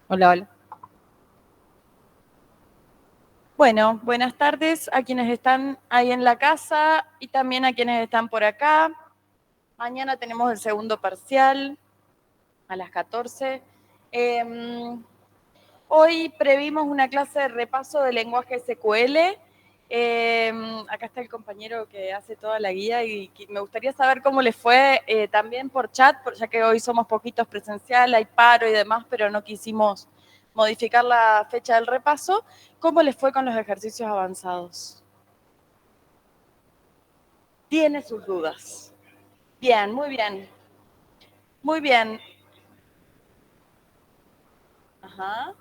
Hola, hola. Bueno, buenas tardes a quienes están ahí en la casa y también a quienes están por acá. Mañana tenemos el segundo parcial a las 14. Hoy previmos una clase de repaso de lenguaje SQL. Acá está el compañero que hace toda la guía y me gustaría saber cómo les fue también por chat, ya que hoy somos poquitos presencial, hay paro y demás, pero no quisimos modificar la fecha del repaso. ¿Cómo les fue con los ejercicios avanzados? Tiene sus dudas. Bien, muy bien. Muy bien. Ajá.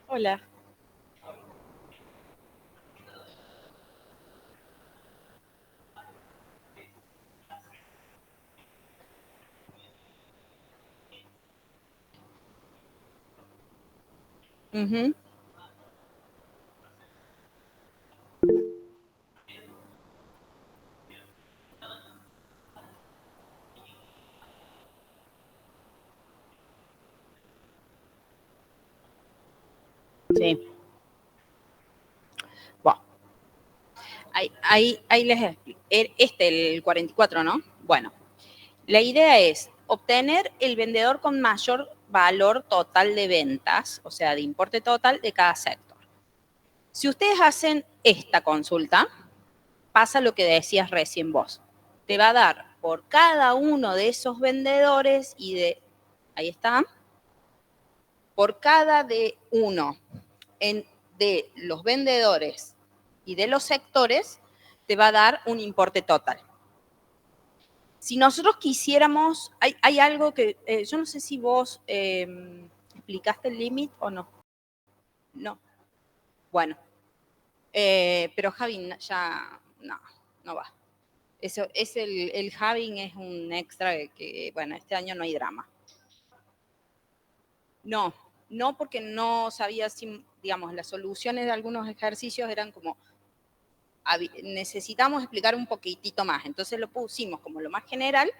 Hola. Ujú. Sí. Bueno, ahí les explico. El 44, ¿no? Bueno, la idea es obtener el vendedor con mayor valor total de ventas, o sea, de importe total de cada sector. Si ustedes hacen esta consulta, pasa lo que decías recién vos. Te va a dar por cada uno de esos vendedores ahí está, por cada de uno de los vendedores y de los sectores, te va a dar un importe total. Si nosotros quisiéramos, hay algo que, yo no sé si vos explicaste el límite o no. No. Bueno, pero Javi ya no va. Eso es el Javing es un extra que, bueno, este año no hay drama. No, no porque no sabía si, digamos, las soluciones de algunos ejercicios eran como, necesitamos explicar un poquitito más. Entonces lo pusimos como lo más general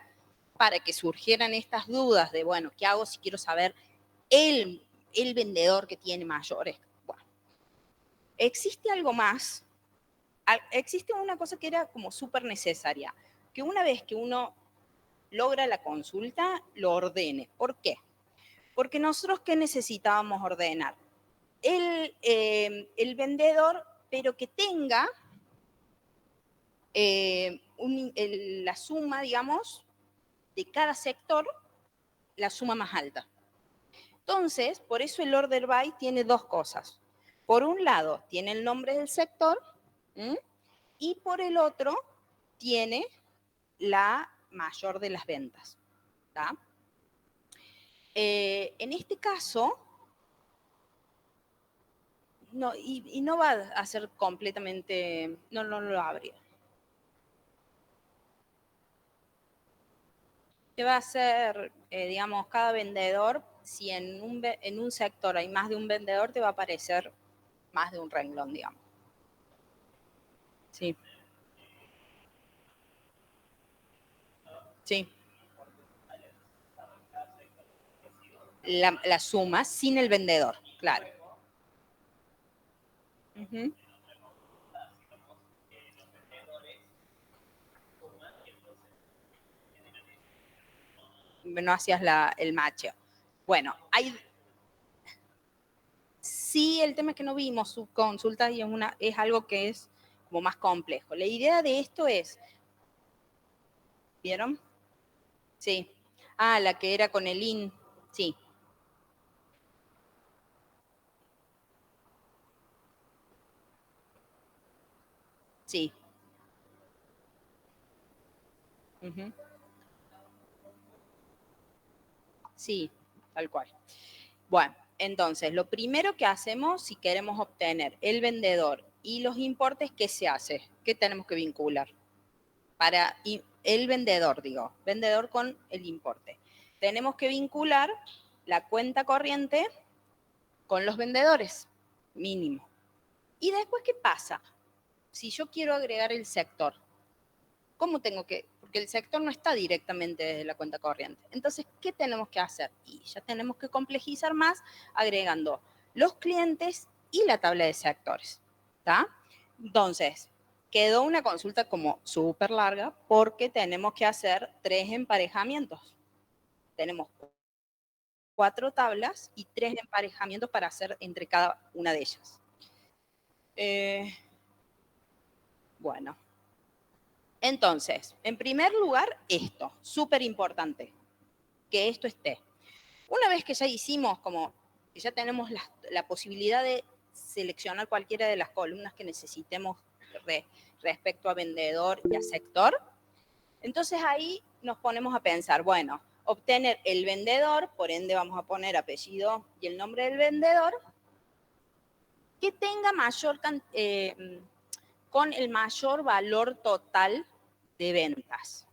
para que surgieran estas dudas de, bueno, ¿qué hago si quiero saber el vendedor que tiene mayores? Bueno, existe algo más. Existe una cosa que era como súper necesaria, que una vez que uno logra la consulta, lo ordene. ¿Por qué? Porque nosotros, ¿qué necesitábamos ordenar? El vendedor, pero que tenga la suma, digamos, de cada sector, la suma más alta. Entonces, por eso el order by tiene dos cosas. Por un lado, tiene el nombre del sector, ¿m? Y por el otro, tiene la mayor de las ventas. ¿Tá? En este caso, no, y no va a ser completamente, no lo abría. Te va a hacer, digamos, cada vendedor, si en un sector hay más de un vendedor, te va a aparecer más de un renglón, digamos. Sí, sí. La suma sin el vendedor, claro. Uh-huh. No hacías el macheo. Bueno, sí, el tema es que no vimos subconsultas y es algo que es como más complejo. La idea de esto es, ¿vieron? Sí. Ah, la que era con el IN. Sí, sí. Uh-huh. Sí, tal cual. Bueno, entonces, lo primero que hacemos si queremos obtener el vendedor y los importes, ¿qué se hace? ¿Qué tenemos que vincular? Para el vendedor, digo, vendedor con el importe. tenemos que vincular la cuenta corriente con los vendedores, mínimo. Y después, ¿qué pasa? Si yo quiero agregar el sector, ¿cómo tengo que? Porque el sector no está directamente desde la cuenta corriente. Entonces, ¿qué tenemos que hacer? Y ya tenemos que complejizar más agregando los clientes y la tabla de sectores. ¿Está? Entonces, quedó una consulta como súper larga porque tenemos que hacer 3 emparejamientos. Tenemos 4 tablas y 3 emparejamientos para hacer entre cada una de ellas. Bueno, entonces, en primer lugar, esto, súper importante, que esto esté. Una vez que ya hicimos, como que ya tenemos la posibilidad de seleccionar cualquiera de las columnas que necesitemos respecto a vendedor y a sector, entonces ahí nos ponemos a pensar, bueno, obtener el vendedor, por ende vamos a poner apellido y el nombre del vendedor, que tenga mayor con el mayor valor total de ventas.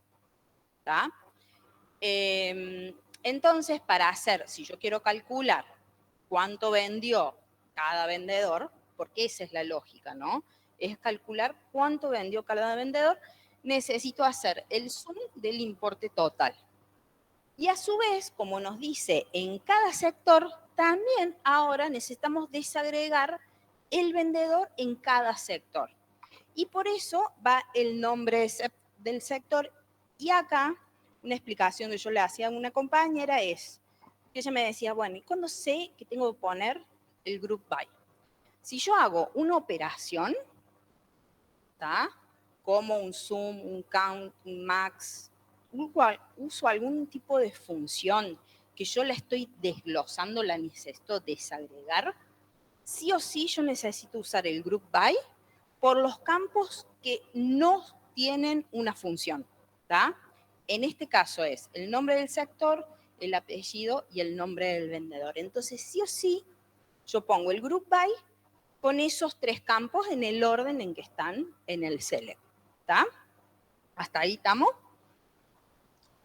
¿Está? Entonces, para hacer, si yo quiero calcular cuánto vendió cada vendedor, porque esa es la lógica, ¿no? Es calcular cuánto vendió cada vendedor, necesito hacer el sum del importe total. Y a su vez, como nos dice en cada sector, también ahora necesitamos desagregar el vendedor en cada sector. Y por eso va el nombre del sector. Y acá, una explicación que yo le hacía a una compañera es, que ella me decía, bueno, ¿y cuándo sé que tengo que poner el group by? Si yo hago una operación, ¿está? Como un zoom, un count, un max, uso algún tipo de función que yo la estoy desglosando, la necesito desagregar, sí o sí yo necesito usar el group by por los campos que no tienen una función, ¿está? En este caso es el nombre del sector, el apellido y el nombre del vendedor. Entonces, sí o sí, yo pongo el group by con esos 3 campos en el orden en que están en el select, ¿está? ¿Hasta ahí estamos?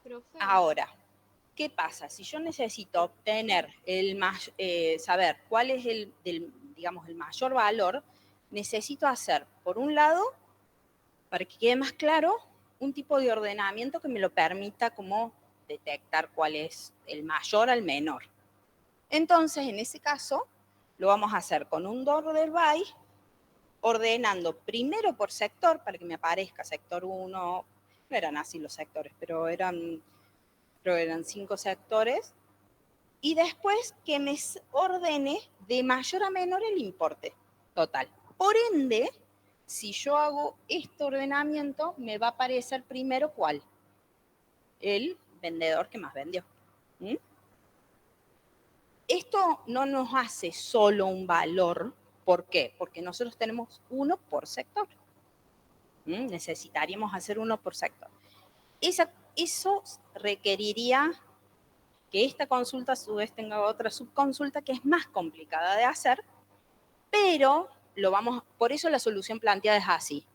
Profe. Ahora, ¿qué pasa? Si yo necesito obtener saber cuál es digamos, el mayor valor, necesito hacer, por un lado, para que quede más claro, un tipo de ordenamiento que me lo permita como detectar cuál es el mayor al menor. Entonces, en ese caso, lo vamos a hacer con un order by, ordenando primero por sector, para que me aparezca sector 1, no eran así los sectores, pero eran 5 sectores, y después que me ordene de mayor a menor el importe total. Por ende, si yo hago este ordenamiento, me va a aparecer primero ¿cuál? El vendedor que más vendió. ¿Mm? Esto no nos hace solo un valor. ¿Por qué? Porque nosotros tenemos uno por sector. Necesitaríamos hacer uno por sector. Eso requeriría que esta consulta a su vez tenga otra subconsulta que es más complicada de hacer, pero por eso la solución planteada es así,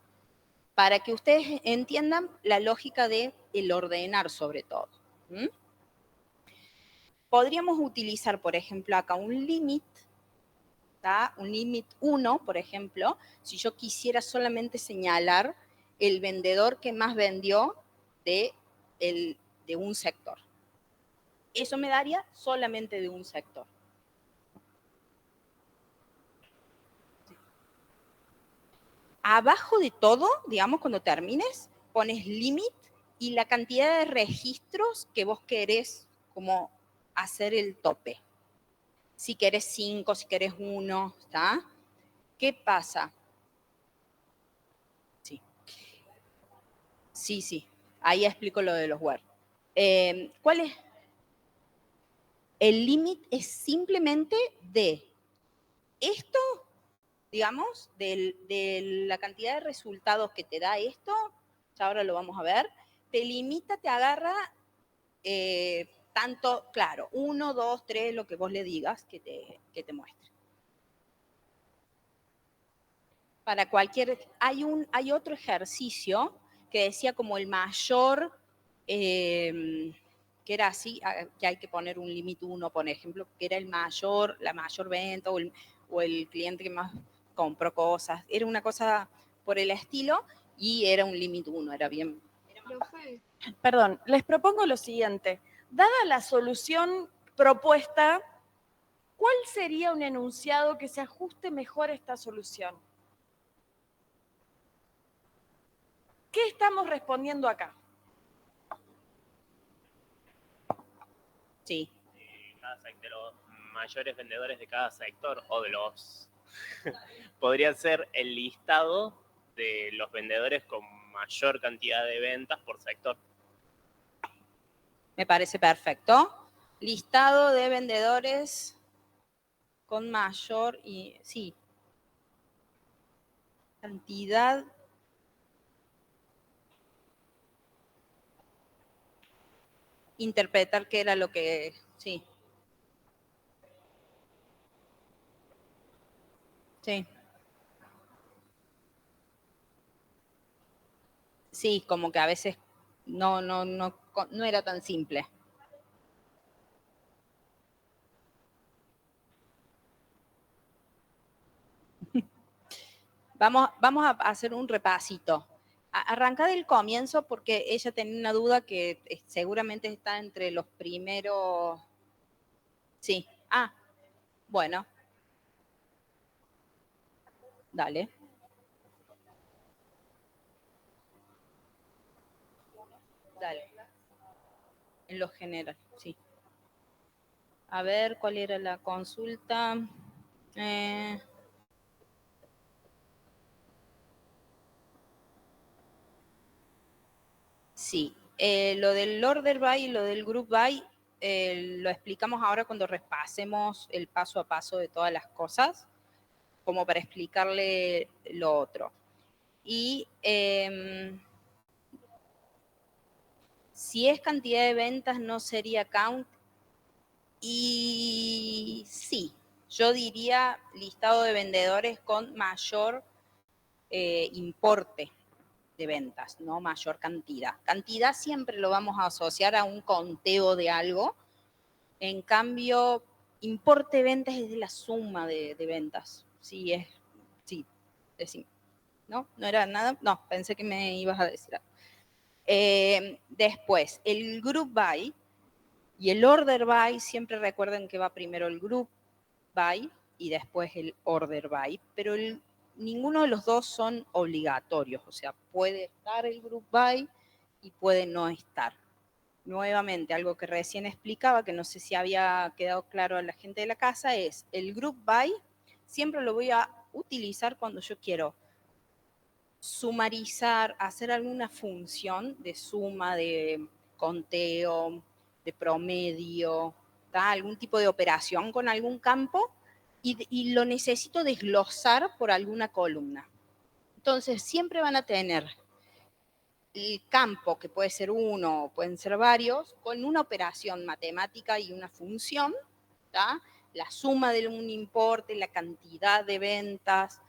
para que ustedes entiendan la lógica de el ordenar sobre todo. Podríamos utilizar, por ejemplo, acá un límite, un límite 1, por ejemplo, si yo quisiera solamente señalar el vendedor que más vendió de un sector. Eso me daría solamente de un sector. Abajo de todo, digamos, cuando termines, pones limit y la cantidad de registros que vos querés como hacer el tope. Si querés 5, si querés 1, ¿está? ¿Qué pasa? Sí. Ahí explico lo de los where. ¿Cuál es? El limit es simplemente de esto, digamos, de la cantidad de resultados que te da esto, ya ahora lo vamos a ver, te limita, te agarra tanto, claro, 1, 2, 3, lo que vos le digas que te muestre. Para hay otro ejercicio que decía como el mayor, ¿qué que era así, que hay que poner un límite 1, por ejemplo, que era la mayor venta o el cliente que más compró cosas. Era una cosa por el estilo y era un límite 1, era bien. Profe, Perdón, les propongo lo siguiente. Dada la solución propuesta, ¿cuál sería un enunciado que se ajuste mejor a esta solución? ¿Qué estamos respondiendo acá? Sí. De los mayores vendedores de cada sector o de los... Podría ser el listado de los vendedores con mayor cantidad de ventas por sector. Me parece perfecto. Listado de vendedores con mayor y sí, cantidad. Interpretar qué era lo que, sí. Sí. Sí, como que a veces no era tan simple. Vamos a hacer un repasito. Arranca del comienzo porque ella tenía una duda que seguramente está entre los primeros. Sí. Ah, bueno. Dale. Dale. En lo general, sí. A ver, ¿cuál era la consulta? Sí, lo del order by y lo del group by lo explicamos ahora cuando repasemos el paso a paso de todas las cosas, como para explicarle lo otro. Y si es cantidad de ventas, no sería count. Y sí, yo diría listado de vendedores con mayor importe de ventas, no mayor cantidad. Cantidad siempre lo vamos a asociar a un conteo de algo. En cambio, importe de ventas es de la suma de ventas. Sí, decime. ¿No? ¿No era nada? No, pensé que me ibas a decir algo. Después, el group by y el order by, siempre recuerden que va primero el group by y después el order by, pero ninguno de los dos son obligatorios, o sea, puede estar el group by y puede no estar. Nuevamente, algo que recién explicaba, que no sé si había quedado claro a la gente de la casa, es el group by, siempre lo voy a utilizar cuando yo quiero sumarizar, hacer alguna función de suma, de conteo, de promedio, algún tipo de operación con algún campo y lo necesito desglosar por alguna columna. Entonces, siempre van a tener el campo, que puede ser uno, pueden ser varios, con una operación matemática y una función, ¿tá? La suma de un importe, la cantidad de ventas,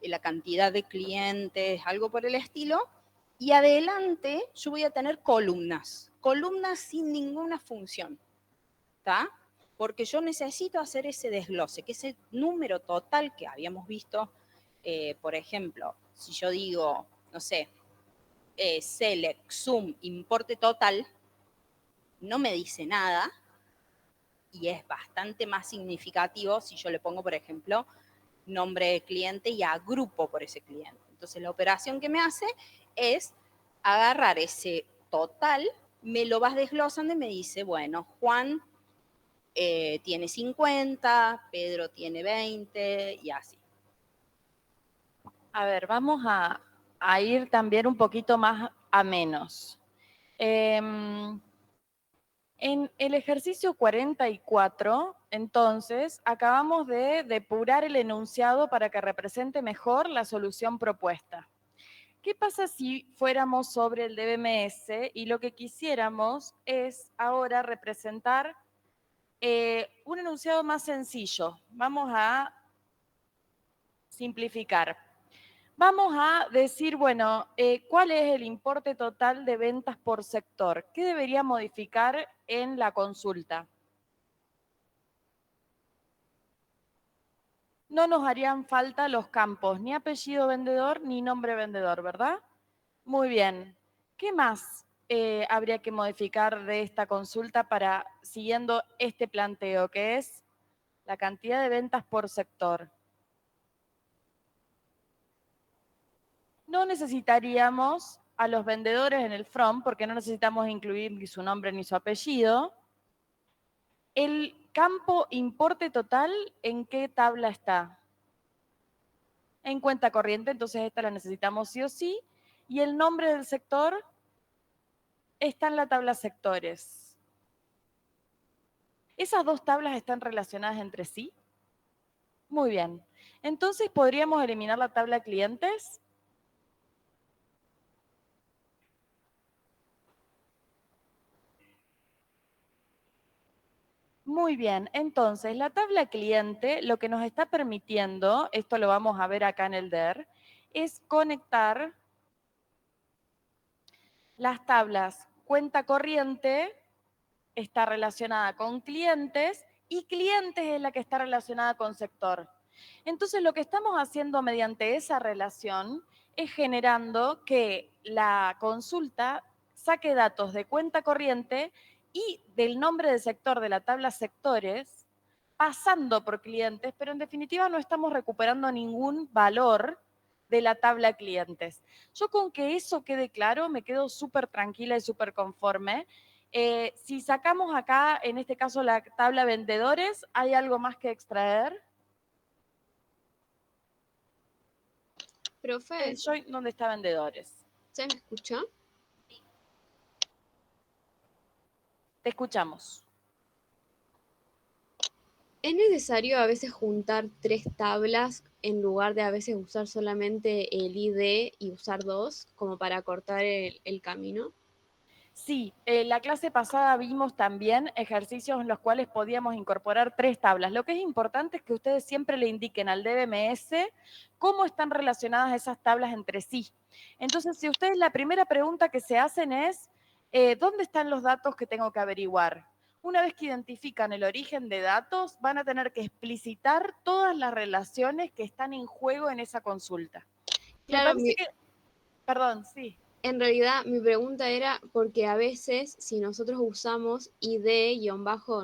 la cantidad de clientes, algo por el estilo, y adelante yo voy a tener columnas sin ninguna función, ¿tá? Porque yo necesito hacer ese desglose, que ese número total que habíamos visto, por ejemplo, si yo digo, no sé, select, sum, importe total, no me dice nada y es bastante más significativo si yo le pongo, por ejemplo, nombre de cliente y agrupo por ese cliente. Entonces, la operación que me hace es agarrar ese total, me lo vas desglosando y me dice, bueno, Juan tiene 50, Pedro tiene 20 y así. A ver, vamos a ir también un poquito más a menos. En el ejercicio 44, entonces, acabamos de depurar el enunciado para que represente mejor la solución propuesta. ¿Qué pasa si fuéramos sobre el DBMS y lo que quisiéramos es ahora representar un enunciado más sencillo? Vamos a simplificar. Vamos a decir, bueno, ¿cuál es el importe total de ventas por sector? ¿Qué debería modificar en la consulta? No nos harían falta los campos, ni apellido vendedor, ni nombre vendedor, ¿verdad? Muy bien. ¿Qué más habría que modificar de esta consulta para, siguiendo este planteo, que es la cantidad de ventas por sector? No necesitaríamos a los vendedores en el front, porque no necesitamos incluir ni su nombre ni su apellido. El campo importe total, ¿en qué tabla está? En cuenta corriente, entonces esta la necesitamos sí o sí. Y el nombre del sector está en la tabla sectores. ¿Esas dos tablas están relacionadas entre sí? Muy bien. Entonces, ¿podríamos eliminar la tabla clientes? Muy bien. Entonces, la tabla cliente lo que nos está permitiendo, esto lo vamos a ver acá en el DER, es conectar las tablas cuenta corriente, está relacionada con clientes, y clientes es la que está relacionada con sector. Entonces, lo que estamos haciendo mediante esa relación es generando que la consulta saque datos de cuenta corriente y del nombre de sector de la tabla sectores, pasando por clientes, pero en definitiva no estamos recuperando ningún valor de la tabla clientes. Yo con que eso quede claro me quedo súper tranquila y súper conforme. Si sacamos acá, en este caso, la tabla vendedores, ¿hay algo más que extraer? Profe, ¿Dónde está vendedores? ¿se me escucha? Te escuchamos. ¿Es necesario a veces juntar 3 tablas en lugar de a veces usar solamente el ID y usar 2 como para cortar el camino? Sí, la clase pasada vimos también ejercicios en los cuales podíamos incorporar 3 tablas. Lo que es importante es que ustedes siempre le indiquen al DBMS cómo están relacionadas esas tablas entre sí. Entonces, si ustedes la primera pregunta que se hacen es, ¿dónde están los datos que tengo que averiguar? Una vez que identifican el origen de datos, van a tener que explicitar todas las relaciones que están en juego en esa consulta. Me Claro, parece que, perdón, sí. en realidad mi pregunta era porque a veces si nosotros usamos ID-,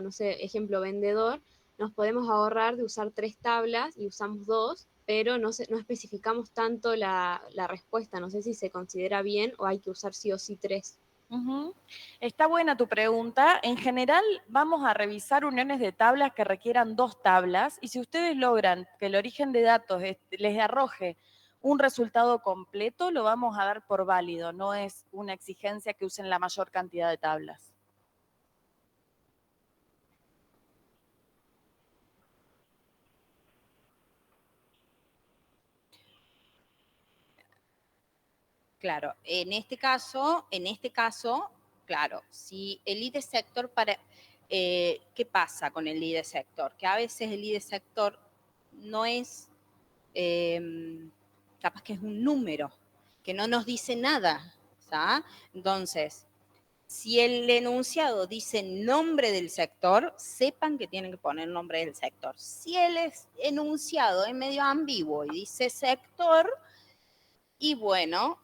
no sé, ejemplo vendedor, nos podemos ahorrar de usar 3 tablas y usamos 2, pero no especificamos tanto la respuesta. No sé si se considera bien o hay que usar sí o sí 3. Ujú. Está buena tu pregunta. En general, vamos a revisar uniones de tablas que requieran 2 tablas, y si ustedes logran que el origen de datos les arroje un resultado completo, lo vamos a dar por válido. No es una exigencia que usen la mayor cantidad de tablas. Claro, en este caso, claro, si el IDE sector ¿qué pasa con el IDE sector? Que a veces el IDE sector no es, capaz que es un número, que no nos dice nada, ¿sabes? Entonces, si el enunciado dice nombre del sector, sepan que tienen que poner nombre del sector. Si el enunciado es medio ambiguo y dice sector, y bueno,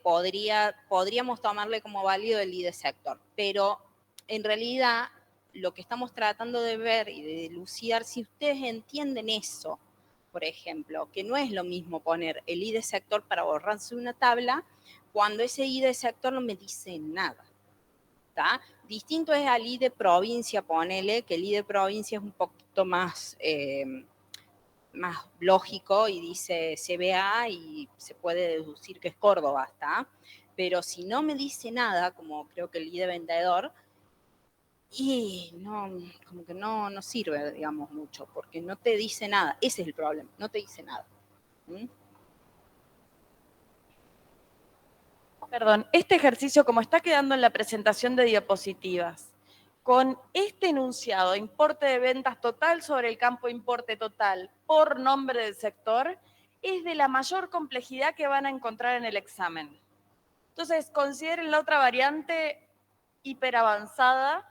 podríamos tomarle como válido el ID sector, pero en realidad lo que estamos tratando de ver y de dilucidar, si ustedes entienden eso, por ejemplo, que no es lo mismo poner el ID sector para borrarse una tabla cuando ese ID sector no me dice nada. ¿Tá? Distinto es al ID provincia, ponele, que el ID provincia es un poquito más lógico y dice CBA y se puede deducir que es Córdoba, ¿está? Pero si no me dice nada, como creo que el ID vendedor, y no, como que no sirve, digamos, mucho, porque no te dice nada. Ese es el problema, no te dice nada. ¿Mm? Perdón, este ejercicio, como está quedando en la presentación de diapositivas, con este enunciado, importe de ventas total sobre el campo importe total por nombre del sector, es de la mayor complejidad que van a encontrar en el examen. Entonces, consideren la otra variante hiperavanzada.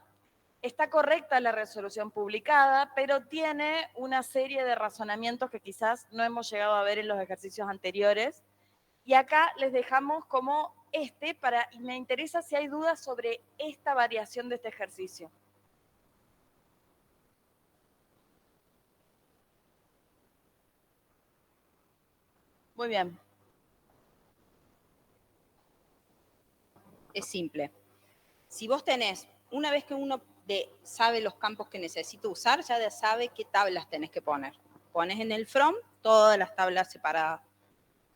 Está correcta la resolución publicada, pero tiene una serie de razonamientos que quizás no hemos llegado a ver en los ejercicios anteriores. Y acá les dejamos como y me interesa si hay dudas sobre esta variación de este ejercicio. Muy bien. Es simple. Si vos tenés, una vez que uno sabe los campos que necesita usar, ya sabe qué tablas tenés que poner. Pones en el from todas las tablas separadas.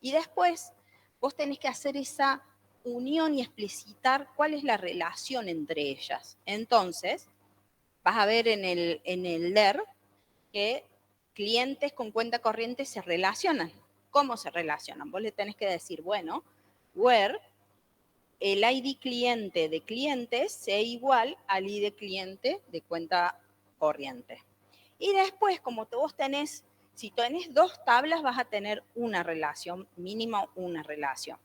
Y después vos tenés que hacer esa unión y explicitar cuál es la relación entre ellas. Entonces, vas a ver en el LER que clientes con cuenta corriente se relacionan. ¿Cómo se relacionan? Vos le tenés que decir, bueno, where el ID cliente de clientes sea igual al ID cliente de cuenta corriente. Y después, como vos tenés, si tenés dos tablas, vas a tener una relación, mínimo una relación.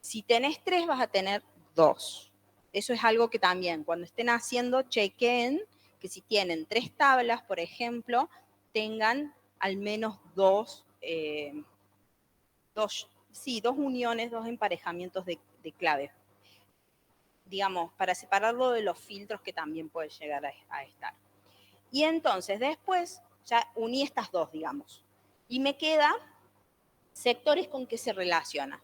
Si tenés tres, vas a tener dos. Eso es algo que también, cuando estén haciendo check-in, que si tienen tres tablas, por ejemplo, tengan al menos dos uniones, dos emparejamientos de clave. Digamos, para separarlo de los filtros que también puede llegar a estar. Y entonces después ya uní estas dos, digamos. Y me queda sectores con que se relaciona.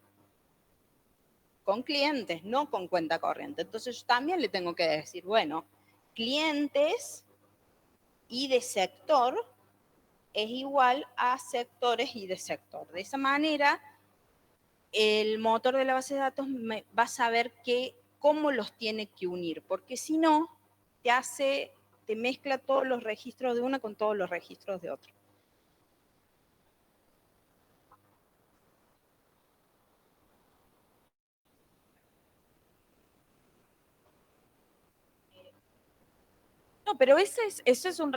Con clientes, no con cuenta corriente. Entonces yo también le tengo que decir, bueno, clientes y de sector es igual a sectores y de sector. De esa manera, el motor de la base de datos va a saber cómo los tiene que unir, porque si no, te mezcla todos los registros de una con todos los registros de otro. No, pero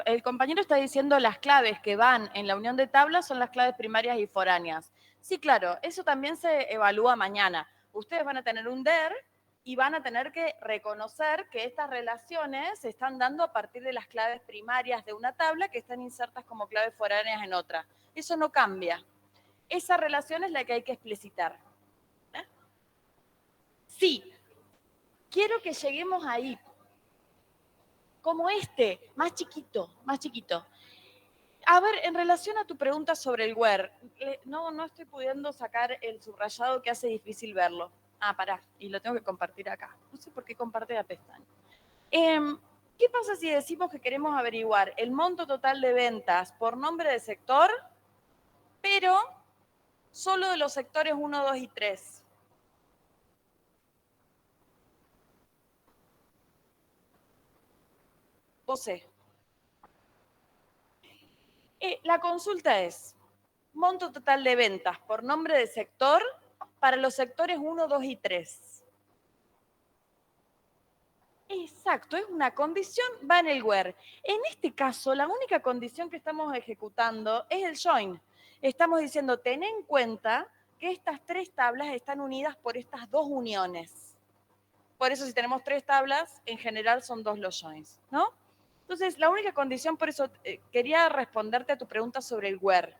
el compañero está diciendo las claves que van en la unión de tablas son las claves primarias y foráneas. Sí, claro, eso también se evalúa mañana. Ustedes van a tener un DER y van a tener que reconocer que estas relaciones se están dando a partir de las claves primarias de una tabla que están insertas como claves foráneas en otra. Eso no cambia. Esa relación es la que hay que explicitar. Sí, quiero que lleguemos ahí. Como más chiquito, más chiquito. A ver, en relación a tu pregunta sobre el where, no estoy pudiendo sacar el subrayado que hace difícil verlo. Ah, pará, y lo tengo que compartir acá. No sé por qué comparte la pestaña. ¿Qué pasa si decimos que queremos averiguar el monto total de ventas por nombre de sector, pero solo de los sectores 1, 2 y 3? José. La consulta es, monto total de ventas por nombre de sector para los sectores 1, 2 y 3. Exacto, es una condición, va en el where. En este caso, la única condición que estamos ejecutando es el join. Estamos diciendo, ten en cuenta que estas tres tablas están unidas por estas dos uniones. Por eso, si tenemos tres tablas, en general son dos los joins, ¿no? Entonces, la única condición, por eso quería responderte a tu pregunta sobre el where.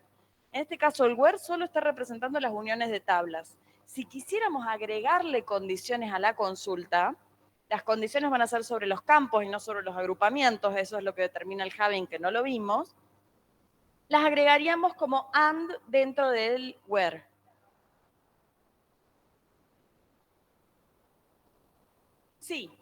En este caso, el where solo está representando las uniones de tablas. Si quisiéramos agregarle condiciones a la consulta, las condiciones van a ser sobre los campos y no sobre los agrupamientos, eso es lo que determina el Having, que no lo vimos. Las agregaríamos como AND dentro del where. Sí.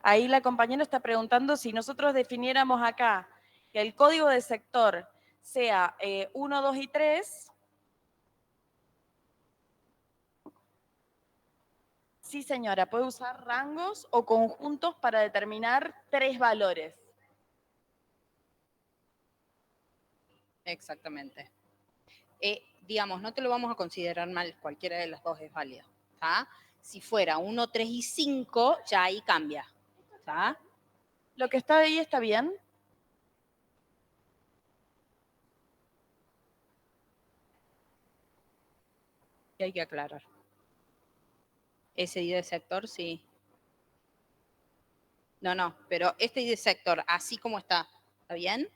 Ahí la compañera está preguntando si nosotros definiéramos acá que el código de sector sea 1, 2 y 3. Sí, señora, puede usar rangos o conjuntos para determinar tres valores. Exactamente. Digamos, no te lo vamos a considerar mal, cualquiera de las dos es válida. ¿Tá? Si fuera 1, 3 y 5, ya ahí cambia. ¿Tá? ¿Lo que está ahí está bien? ¿Qué hay que aclarar? Ese ID de sector, sí. No, pero este ID de sector, así como ¿está bien?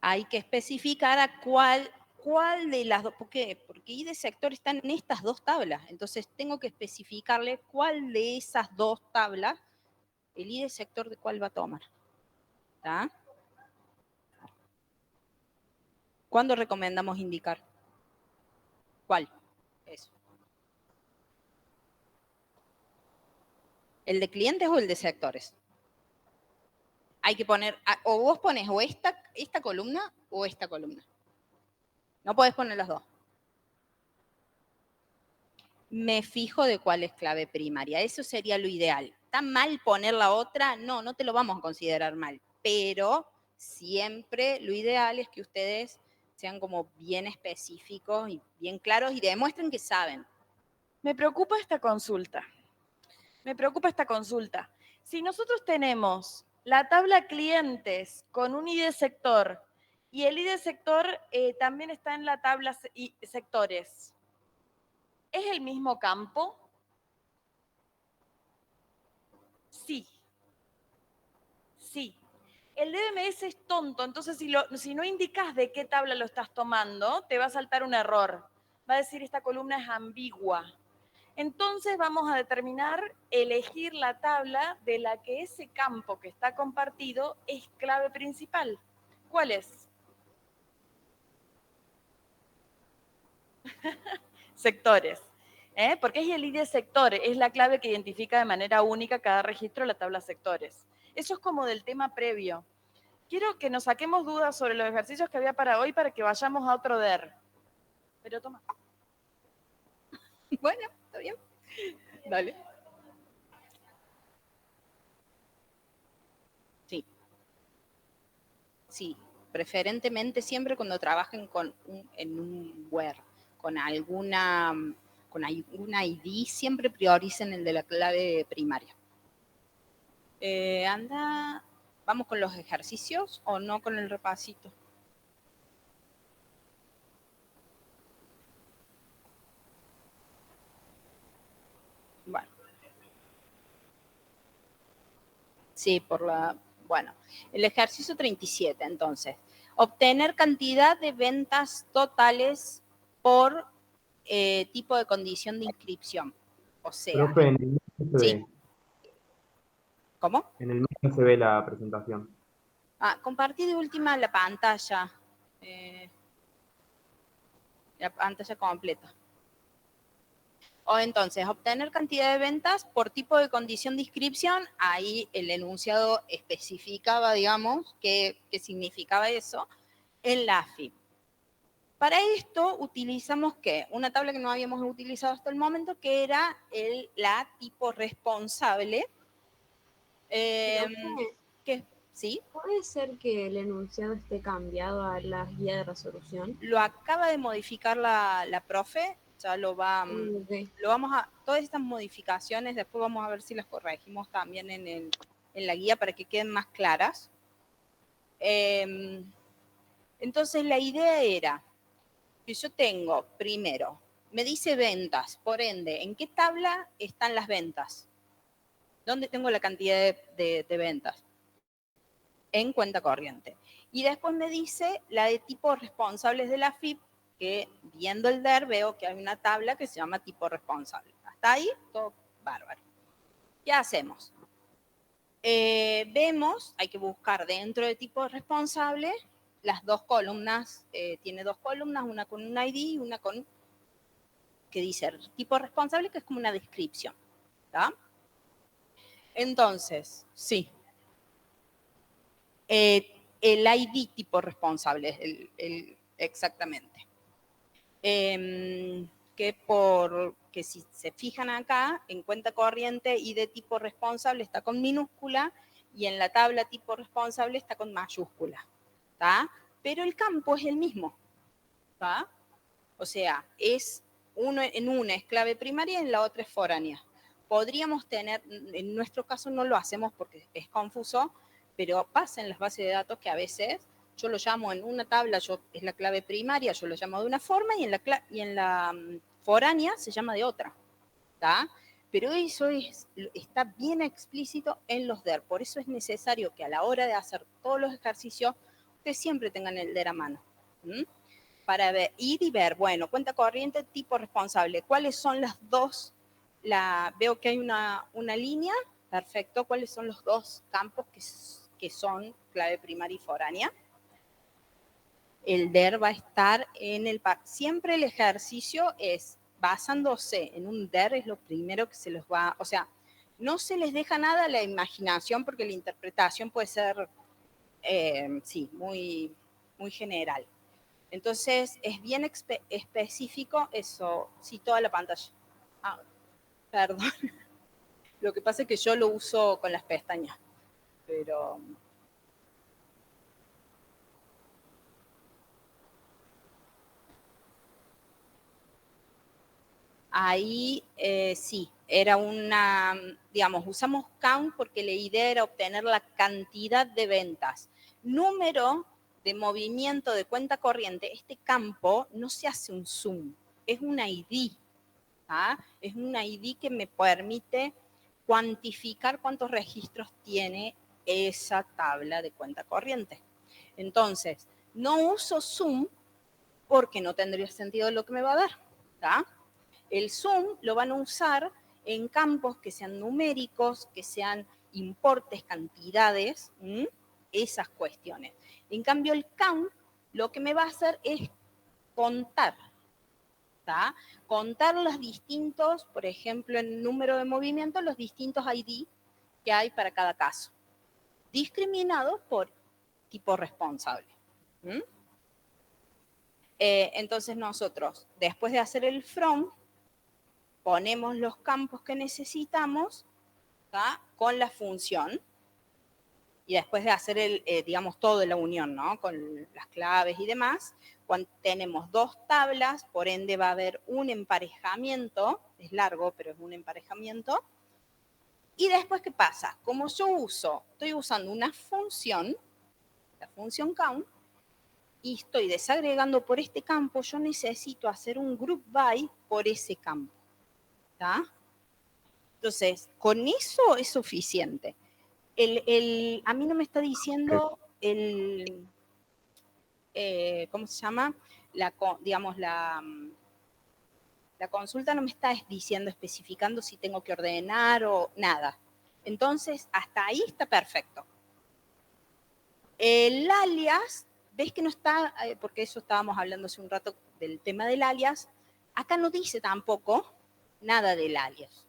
Hay que especificar a cuál de las dos, ¿por qué? Porque ID de sector están en estas dos tablas, entonces tengo que especificarle cuál de esas dos tablas, el ID de sector de cuál va a tomar. ¿Está? ¿Cuándo recomendamos indicar? ¿Cuál? Eso. ¿El de clientes o el de sectores? Hay que poner, o vos pones o esta columna o esta columna. No podés poner las dos. Me fijo de cuál es clave primaria. Eso sería lo ideal. ¿Está mal poner la otra? No, no te lo vamos a considerar mal. Pero siempre lo ideal es que ustedes sean como bien específicos y bien claros y demuestren que saben. Me preocupa esta consulta. Si nosotros tenemos la tabla clientes con un ID sector y el ID sector también está en la tabla sectores, ¿es el mismo campo? Sí. El DMS es tonto, entonces si no indicas de qué tabla lo estás tomando, te va a saltar un error. Va a decir esta columna es ambigua. Entonces vamos a determinar, elegir la tabla de la que ese campo que está compartido es clave principal. ¿Cuál es? Sectores. Porque es el ID sectores, es la clave que identifica de manera única cada registro de la tabla sectores. Eso es como del tema previo. Quiero que nos saquemos dudas sobre los ejercicios que había para hoy para que vayamos a otro DER. Pero toma. Bueno, está bien. Dale. Sí, preferentemente siempre cuando trabajen en un web, con alguna ID, siempre prioricen el de la clave primaria. ¿Vamos con los ejercicios o no con el repasito? Bueno. Sí, bueno, el ejercicio 37, entonces. Obtener cantidad de ventas totales por tipo de condición de inscripción. O sea. Profe, en el mío no se ¿sí? ve. ¿Cómo? En el mío no se ve la presentación. Compartí de última la pantalla. La pantalla completa. O entonces, obtener cantidad de ventas por tipo de condición de inscripción, ahí el enunciado especificaba, digamos, qué significaba eso, en la AFIP. Para esto utilizamos, ¿qué? Una tabla que no habíamos utilizado hasta el momento, que era la tipo responsable. ¿Sí? ¿Puede ser que el enunciado esté cambiado a la guía de resolución? Lo acaba de modificar la profe, ya lo vamos a, todas estas modificaciones, después vamos a ver si las corregimos también en la guía para que queden más claras. Entonces la idea era que yo tengo, primero, me dice ventas, por ende, ¿en qué tabla están las ventas? ¿Dónde tengo la cantidad de ventas? En cuenta corriente. Y después me dice la de tipos responsables de la FIP, que viendo el DER veo que hay una tabla que se llama tipo responsable. Hasta ahí, todo bárbaro. ¿Qué hacemos? Vemos, hay que buscar dentro de tipo responsable las dos columnas, tiene dos columnas, una con un ID y una con, que dice tipo responsable, que es como una descripción. ¿Está? Entonces, sí. El ID tipo responsable, exactamente. Que si se fijan acá, en cuenta corriente, ID tipo responsable está con minúscula y en la tabla tipo responsable está con mayúscula. ¿Tá? Pero el campo es el mismo. ¿Tá? O sea, en una es clave primaria y en la otra es foránea. Podríamos tener, en nuestro caso no lo hacemos porque es confuso, pero pasa en las bases de datos que a veces yo lo llamo en una tabla, es la clave primaria, yo lo llamo de una forma y en la foránea se llama de otra. ¿Tá? Pero eso está bien explícito en los DER. Por eso es necesario que a la hora de hacer todos los ejercicios, ustedes siempre tengan el DER a mano. Para ir y ver, bueno, cuenta corriente, tipo responsable. ¿Cuáles son las dos? Veo que hay una línea. Perfecto. ¿Cuáles son los dos campos que son clave primaria y foránea? El DER va a estar en el pack. Siempre el ejercicio es basándose en un DER, es lo primero que se los va, o sea, no se les deja nada a la imaginación porque la interpretación puede ser, sí, muy, muy general. Entonces, es bien específico eso, sí, toda la pantalla. Ah, perdón. Lo que pasa es que yo lo uso con las pestañas, pero... Ahí sí, era una, digamos, usamos count porque la idea era obtener la cantidad de ventas. Número de movimiento de cuenta corriente, este campo no se hace un zoom, es un ID. ¿Ah? Es un ID que me permite cuantificar cuántos registros tiene esa tabla de cuenta corriente. Entonces, no uso zoom porque no tendría sentido lo que me va a dar. ¿Tá? El zoom lo van a usar en campos que sean numéricos, que sean importes, cantidades, esas cuestiones. En cambio, el count lo que me va a hacer es contar. ¿Tá? Contar los distintos, por ejemplo, en número de movimientos, los distintos ID que hay para cada caso, discriminados por tipo responsable. Entonces nosotros, después de hacer el from, ponemos los campos que necesitamos, ¿tá? Con la función y después de hacer digamos, todo de la unión, ¿no? Con las claves y demás, cuando tenemos dos tablas, por ende va a haber un emparejamiento, es largo, pero es un emparejamiento. Y después, ¿qué pasa? Como yo estoy usando una función, la función count, y estoy desagregando por este campo, yo necesito hacer un group by por ese campo. ¿Tá? Entonces, con eso es suficiente. A mí no me está diciendo ¿cómo se llama? Digamos, la consulta no me está diciendo, especificando si tengo que ordenar o nada. Entonces, hasta ahí está perfecto. El alias, ves que no está, porque eso estábamos hablando hace un rato del tema del alias, acá no dice tampoco nada del alias.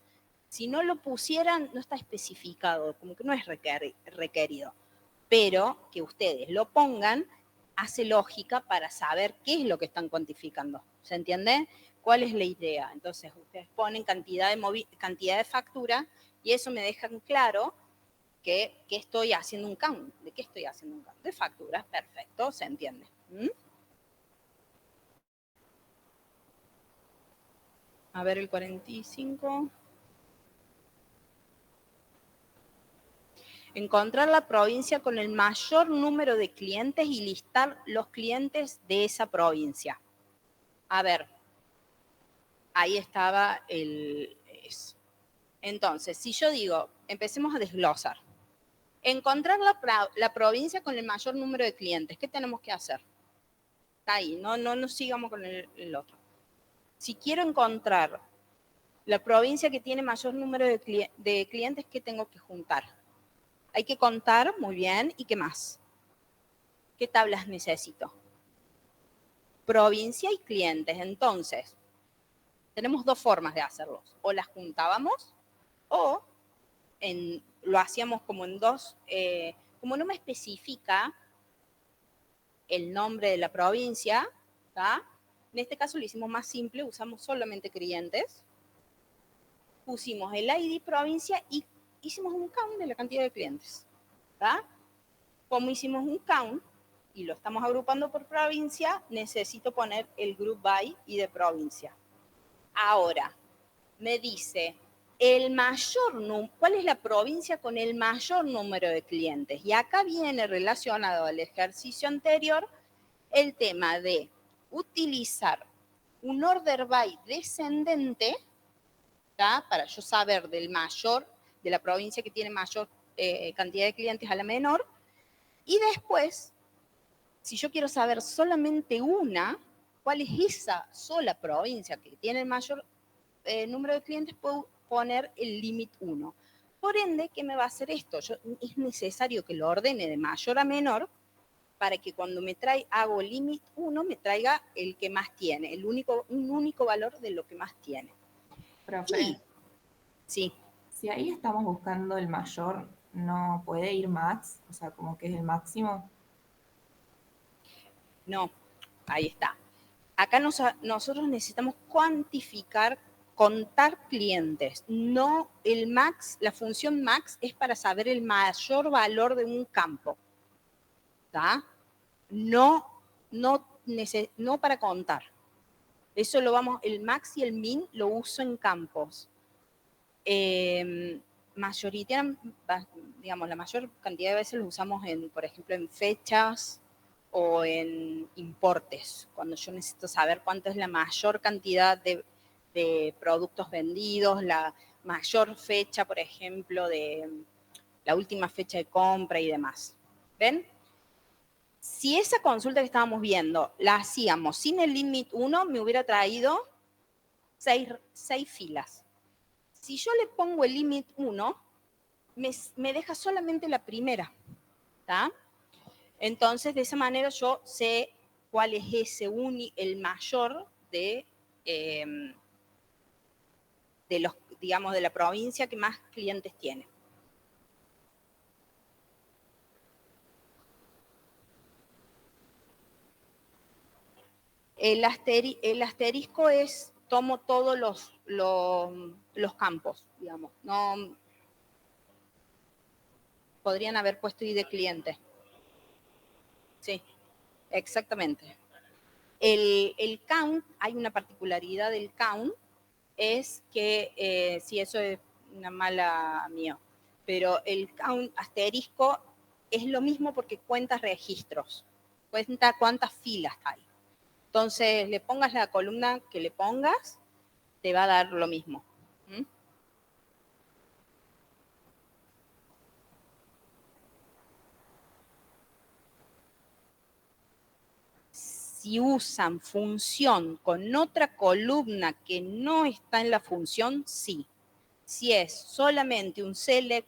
Si no lo pusieran, no está especificado, como que no es requerido. Pero que ustedes lo pongan hace lógica para saber qué es lo que están cuantificando. ¿Se entiende? ¿Cuál es la idea? Entonces, ustedes ponen cantidad de factura y eso me dejan claro que estoy haciendo un count. ¿De qué estoy haciendo un count? De facturas, perfecto, se entiende. A ver el 45. Encontrar la provincia con el mayor número de clientes y listar los clientes de esa provincia. A ver, ahí estaba eso. Entonces, si yo digo, empecemos a desglosar. Encontrar la provincia con el mayor número de clientes. ¿Qué tenemos que hacer? Está ahí, no sigamos con el otro. Si quiero encontrar la provincia que tiene mayor número de clientes, ¿qué tengo que juntar? Hay que contar, muy bien, ¿y qué más? ¿Qué tablas necesito? Provincia y clientes. Entonces, tenemos dos formas de hacerlos. O las juntábamos o lo hacíamos como en dos, como no me especifica el nombre de la provincia, ¿tá? En este caso lo hicimos más simple, usamos solamente clientes, pusimos el ID provincia y hicimos un count de la cantidad de clientes. ¿Tá? Como hicimos un count y lo estamos agrupando por provincia, necesito poner el group by y de provincia. Ahora, me dice, ¿Cuál es la provincia con el mayor número de clientes? Y acá viene relacionado al ejercicio anterior el tema de utilizar un order by descendente, ¿tá? Para yo saber de la provincia que tiene mayor cantidad de clientes a la menor, y después, si yo quiero saber solamente cuál es esa sola provincia que tiene el mayor número de clientes, puedo poner el límite 1. Por ende, ¿qué me va a hacer esto? Es necesario que lo ordene de mayor a menor para que cuando hago límite 1 me traiga el que más tiene, un único valor de lo que más tiene. Profe, Sí. si ahí estamos buscando el mayor, ¿no puede ir max? O sea, como que es el máximo. No, ahí está. Acá nosotros necesitamos contar clientes. No el max, la función max es para saber el mayor valor de un campo. ¿Está? No para contar. Eso el max y el min lo uso en campos. Digamos, la mayor cantidad de veces lo usamos por ejemplo, en fechas o en importes, cuando yo necesito saber cuánto es la mayor cantidad de productos vendidos, la mayor fecha, por ejemplo, de la última fecha de compra y demás. ¿Ven? Si esa consulta que estábamos viendo la hacíamos sin el límite 1, me hubiera traído 6 filas. Si yo le pongo el límite 1, me deja solamente la primera. ¿Tá? Entonces, de esa manera yo sé cuál es el mayor de la provincia que más clientes tiene. El asterisco es, tomo todos los campos, digamos. No podrían haber puesto ID de cliente. Sí, exactamente. El count, hay una particularidad del count, es que, si eso es una mala mía, pero el count asterisco es lo mismo porque cuenta registros, cuenta cuántas filas hay. Entonces, le pongas la columna que le pongas, te va a dar lo mismo. ¿Mm? Si usan función con otra columna que no está en la función, sí. Si es solamente un select,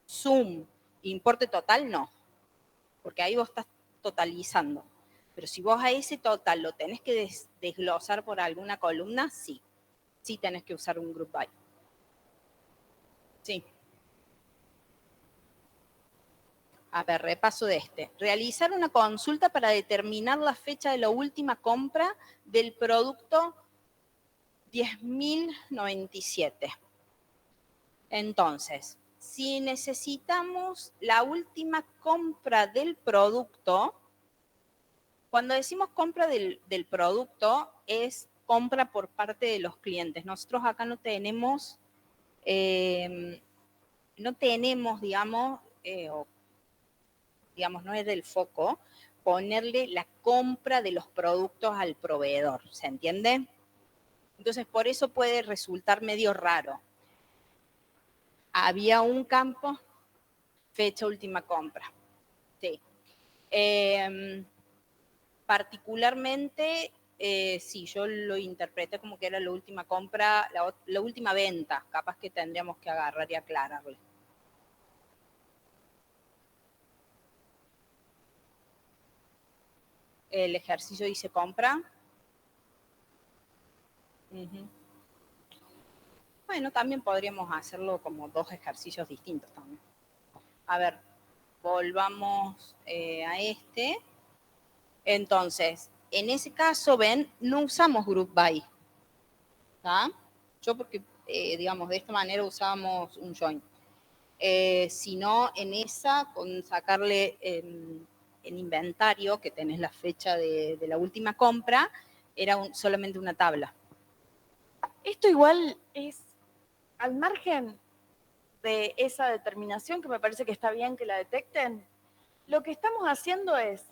sum, importe total, no. Porque ahí vos estás totalizando. Pero si vos a ese total lo tenés que desglosar por alguna columna, sí. Sí tenés que usar un group by. Sí. A ver, repaso de este. Realizar una consulta para determinar la fecha de la última compra del producto 10.097. Entonces, si necesitamos la última compra del producto, cuando decimos compra del producto, es compra por parte de los clientes. Nosotros acá no tenemos, digamos, no es del foco, ponerle la compra de los productos al proveedor, ¿se entiende? Entonces, por eso puede resultar medio raro. Había un campo, fecha última compra. Sí. Particularmente, sí, yo lo interpreté como que era la última compra, la última venta. Capaz que tendríamos que agarrar y aclararle. El ejercicio dice compra. Bueno, también podríamos hacerlo como dos ejercicios distintos también. A ver, volvamos a este. Entonces, en ese caso, ven, no usamos group by. ¿Tá? Yo porque, digamos, de esta manera usábamos un join. Sino en esa, con sacarle en inventario, que tenés la fecha de la última compra, era solamente una tabla. Esto igual es al margen de esa determinación, que me parece que está bien que la detecten, lo que estamos haciendo es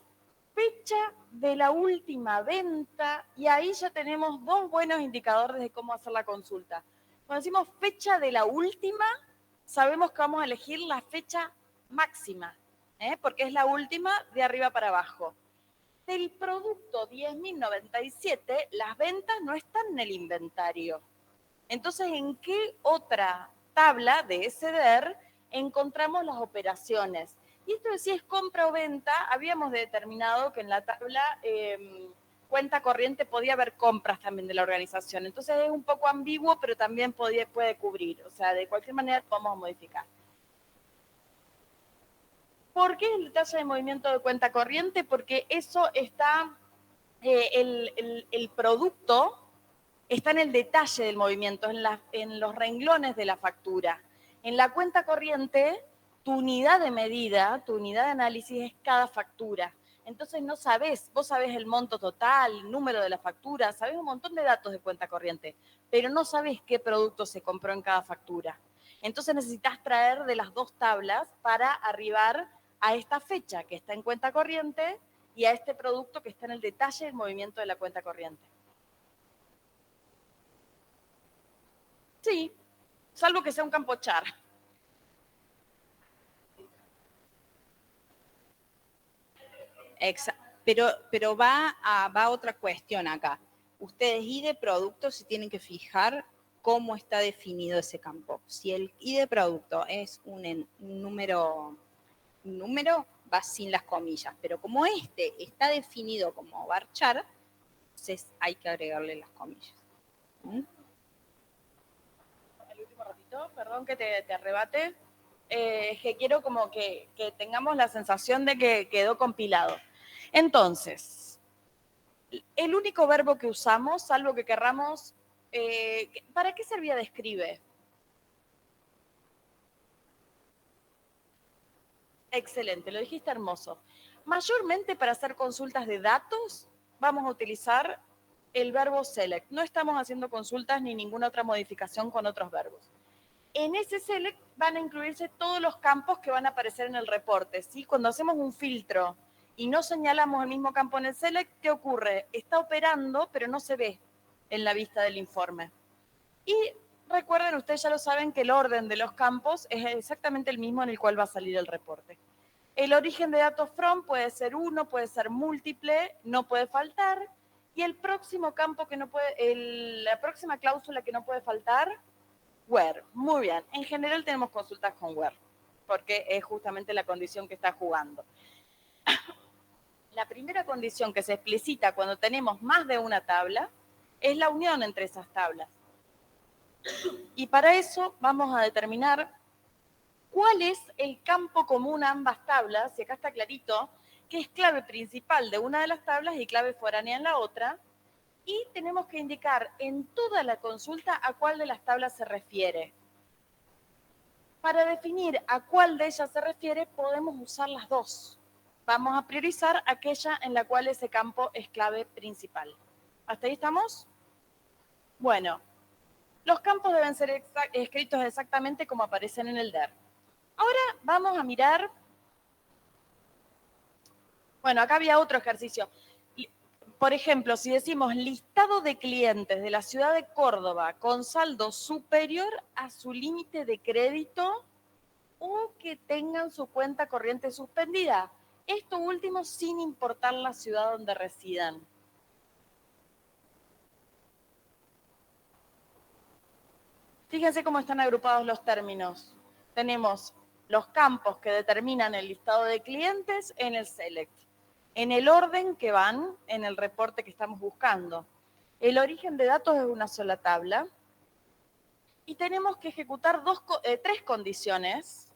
fecha de la última venta, y ahí ya tenemos dos buenos indicadores de cómo hacer la consulta. Cuando decimos fecha de la última, sabemos que vamos a elegir la fecha máxima, porque es la última de arriba para abajo. Del producto 10.097, las ventas no están en el inventario. Entonces, ¿en qué otra tabla de ese DER encontramos las operaciones? Y esto de si es compra o venta, habíamos determinado que en la tabla cuenta corriente podía haber compras también de la organización. Entonces es un poco ambiguo, pero también puede cubrir. O sea, de cualquier manera podemos modificar. ¿Por qué el detalle de movimiento de cuenta corriente? Porque eso está, el producto está en el detalle del movimiento, en los renglones de la factura. En la cuenta corriente, tu unidad de medida, tu unidad de análisis es cada factura. Entonces no sabés, vos sabés el monto total, el número de la factura, sabés un montón de datos de cuenta corriente, pero no sabés qué producto se compró en cada factura. Entonces necesitas traer de las dos tablas para arribar a esta fecha que está en cuenta corriente y a este producto que está en el detalle del movimiento de la cuenta corriente. Sí, salvo que sea un campo char. Pero va a otra cuestión acá. Ustedes ID de producto se tienen que fijar cómo está definido ese campo. Si el ID de producto es un número, va sin las comillas, pero como este está definido como varchar, entonces hay que agregarle las comillas. El último ratito, perdón que te arrebate, que quiero como que tengamos la sensación de que quedó compilado. Entonces, el único verbo que usamos, salvo que querramos, ¿para qué servía describe? Excelente, lo dijiste hermoso. Mayormente para hacer consultas de datos vamos a utilizar el verbo select. No estamos haciendo consultas ni ninguna otra modificación con otros verbos. En ese select van a incluirse todos los campos que van a aparecer en el reporte, ¿sí? Cuando hacemos un filtro y no señalamos el mismo campo en el select, ¿qué ocurre? Está operando, pero no se ve en la vista del informe. Y recuerden, ustedes ya lo saben, que el orden de los campos es exactamente el mismo en el cual va a salir el reporte. El origen de datos from puede ser uno, puede ser múltiple, no puede faltar. Y el próximo campo que no puede, la próxima cláusula que no puede faltar, where. Muy bien. En general tenemos consultas con where, porque es justamente la condición que está jugando. La primera condición que se explicita cuando tenemos más de una tabla es la unión entre esas tablas. Y para eso vamos a determinar cuál es el campo común a ambas tablas, y acá está clarito, que es clave principal de una de las tablas y clave foránea en la otra, y tenemos que indicar en toda la consulta a cuál de las tablas se refiere. Para definir a cuál de ellas se refiere, podemos usar las dos. Vamos a priorizar aquella en la cual ese campo es clave principal. ¿Hasta ahí estamos? Bueno, los campos deben ser escritos exactamente como aparecen en el DER. Ahora vamos a mirar, bueno, acá había otro ejercicio. Por ejemplo, si decimos listado de clientes de la ciudad de Córdoba con saldo superior a su límite de crédito o que tengan su cuenta corriente suspendida. Esto último sin importar la ciudad donde residan. Fíjense cómo están agrupados los términos. Tenemos los campos que determinan el listado de clientes en el select, en el orden que van en el reporte que estamos buscando. El origen de datos es una sola tabla y tenemos que ejecutar tres condiciones,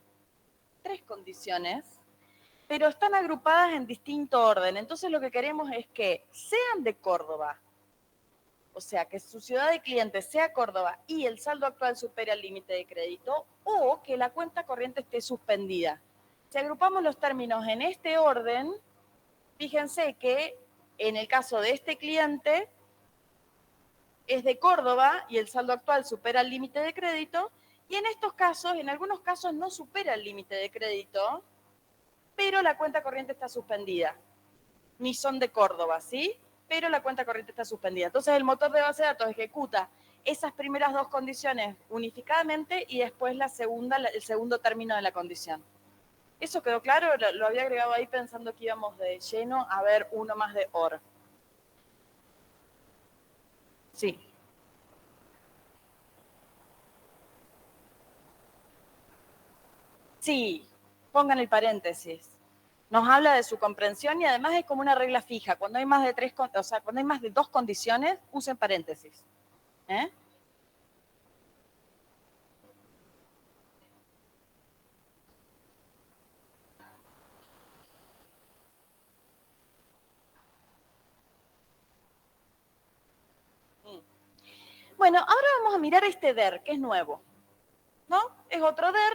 pero están agrupadas en distinto orden. Entonces lo que queremos es que sean de Córdoba, o sea, que su ciudad de clientes sea Córdoba y el saldo actual supere al límite de crédito, o que la cuenta corriente esté suspendida. Si agrupamos los términos en este orden, fíjense que en el caso de este cliente, es de Córdoba y el saldo actual supera el límite de crédito, y en estos casos, en algunos casos no supera el límite de crédito, pero la cuenta corriente está suspendida. Ni son de Córdoba, ¿sí? Pero la cuenta corriente está suspendida. Entonces el motor de base de datos ejecuta esas primeras dos condiciones unificadamente y después la segunda, el segundo término de la condición. ¿Eso quedó claro? Lo había agregado ahí pensando que íbamos de lleno a ver uno más de OR. Sí. Sí, pongan el paréntesis. Nos habla de su comprensión y además es como una regla fija. Cuando hay más de cuando hay más de dos condiciones, usen paréntesis. ¿Eh? Bueno, ahora vamos a mirar este DER, que es nuevo, ¿no? Es otro DER,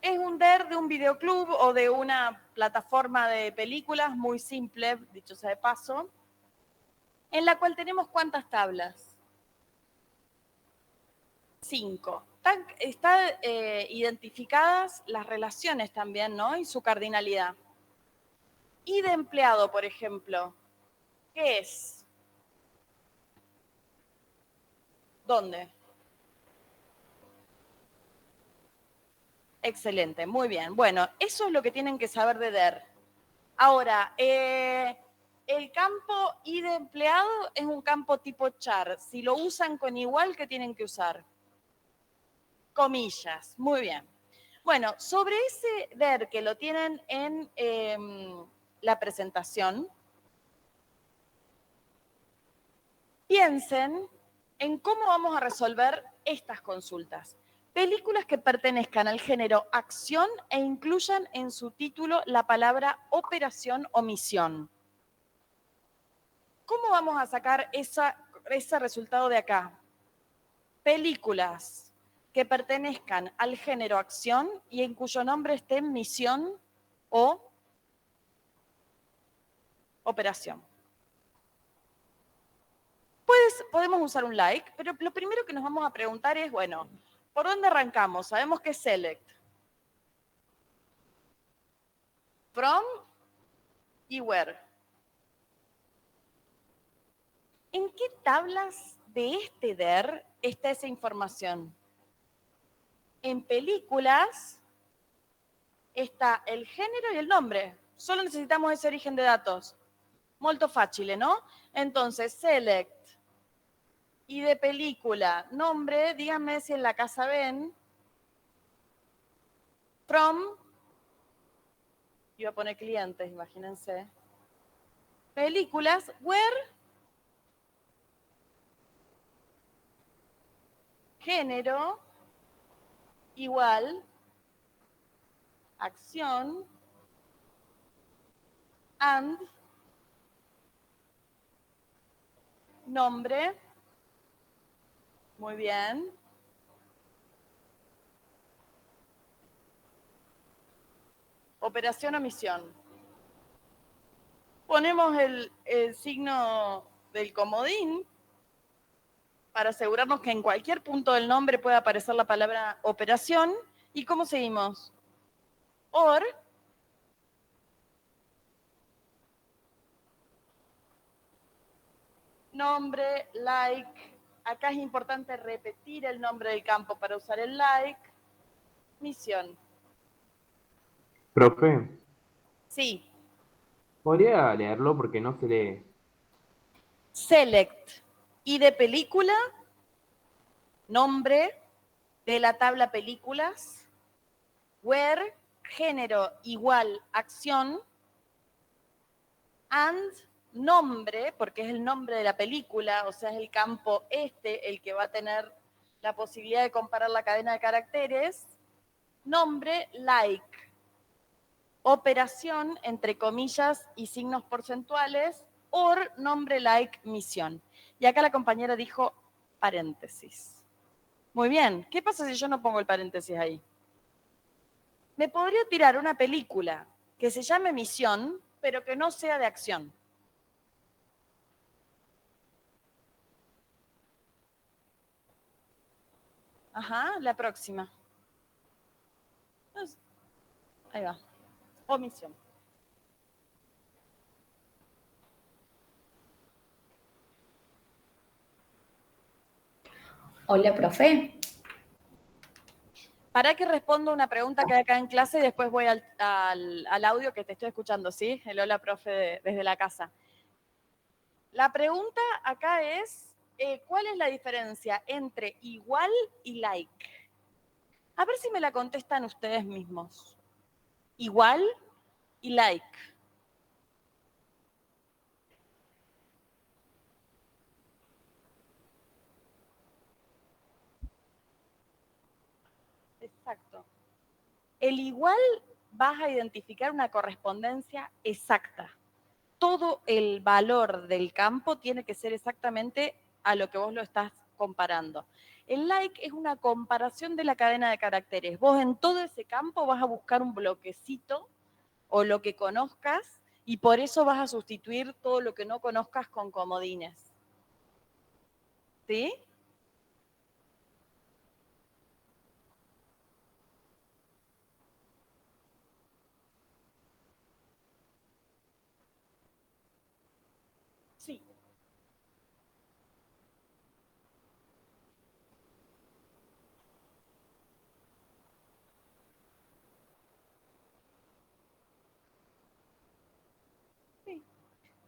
es un DER de un videoclub o de una plataforma de películas muy simple, dicho sea de paso, en la cual tenemos ¿cuántas tablas? 5. Están identificadas las relaciones también, ¿no? Y su cardinalidad. Y de empleado, por ejemplo, ¿qué es? ¿Dónde? Excelente, muy bien. Bueno, eso es lo que tienen que saber de DER. Ahora, el campo I de empleado es un campo tipo char. Si lo usan con igual, ¿qué tienen que usar? Comillas, muy bien. Bueno, sobre ese DER que lo tienen en la presentación, piensen en cómo vamos a resolver estas consultas. Películas que pertenezcan al género acción e incluyan en su título la palabra operación o misión. ¿Cómo vamos a sacar ese resultado de acá? Películas que pertenezcan al género acción y en cuyo nombre esté misión o operación. Podemos usar un like, pero lo primero que nos vamos a preguntar es, bueno, ¿por dónde arrancamos? Sabemos que es select. From y where. ¿En qué tablas de este DER está esa información? En películas está el género y el nombre. Solo necesitamos ese origen de datos. Molto facile, ¿no? Entonces, select y de película, nombre, díganme si en la casa ven. From, iba a poner clientes, imagínense. Películas, where, género, igual, acción, and, nombre, muy bien. Operación o misión. Ponemos el signo del comodín para asegurarnos que en cualquier punto del nombre pueda aparecer la palabra operación. ¿Y cómo seguimos? Or, nombre, like. Acá es importante repetir el nombre del campo para usar el like. Misión. Profe, Sí. ¿podría leerlo porque no se lee? Select. Y de película, nombre de la tabla películas. Where, género igual acción. And, nombre, porque es el nombre de la película, o sea, es el campo el que va a tener la posibilidad de comparar la cadena de caracteres. Nombre, like. Operación, entre comillas y signos porcentuales, or, nombre, like, misión. Y acá la compañera dijo paréntesis. Muy bien, ¿qué pasa si yo no pongo el paréntesis ahí? Me podría tirar una película que se llame Misión, pero que no sea de acción. Ajá, la próxima. Ahí va. Omisión. Hola, profe. Para que responda una pregunta que hay acá en clase y después voy al audio que te estoy escuchando, ¿sí? El hola, profe, desde la casa. La pregunta acá es, ¿cuál es la diferencia entre igual y like? A ver si me la contestan ustedes mismos. Igual y like. Exacto. El igual vas a identificar una correspondencia exacta. Todo el valor del campo tiene que ser exactamente a lo que vos lo estás comparando. El like es una comparación de la cadena de caracteres. Vos en todo ese campo vas a buscar un bloquecito o lo que conozcas y por eso vas a sustituir todo lo que no conozcas con comodines. ¿Sí? Sí.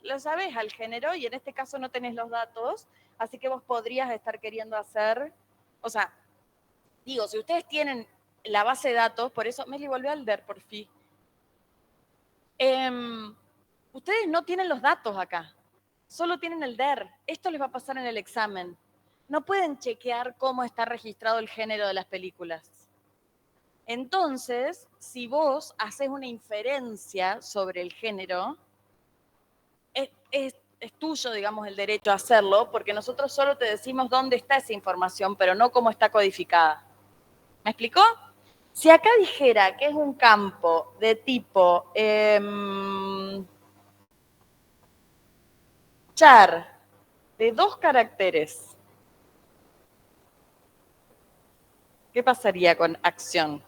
Lo sabes al género y en este caso no tenés los datos, así que vos podrías estar queriendo hacer, o sea, digo, si ustedes tienen la base de datos, por eso, Meli, volvió al DER, por fin. Ustedes no tienen los datos acá, solo tienen el DER. Esto les va a pasar en el examen. No pueden chequear cómo está registrado el género de las películas. Entonces, si vos haces una inferencia sobre el género, es tuyo, digamos, el derecho a hacerlo, porque nosotros solo te decimos dónde está esa información, pero no cómo está codificada. ¿Me explicó? Si acá dijera que es un campo de tipo char de 2 caracteres, ¿qué pasaría con acción?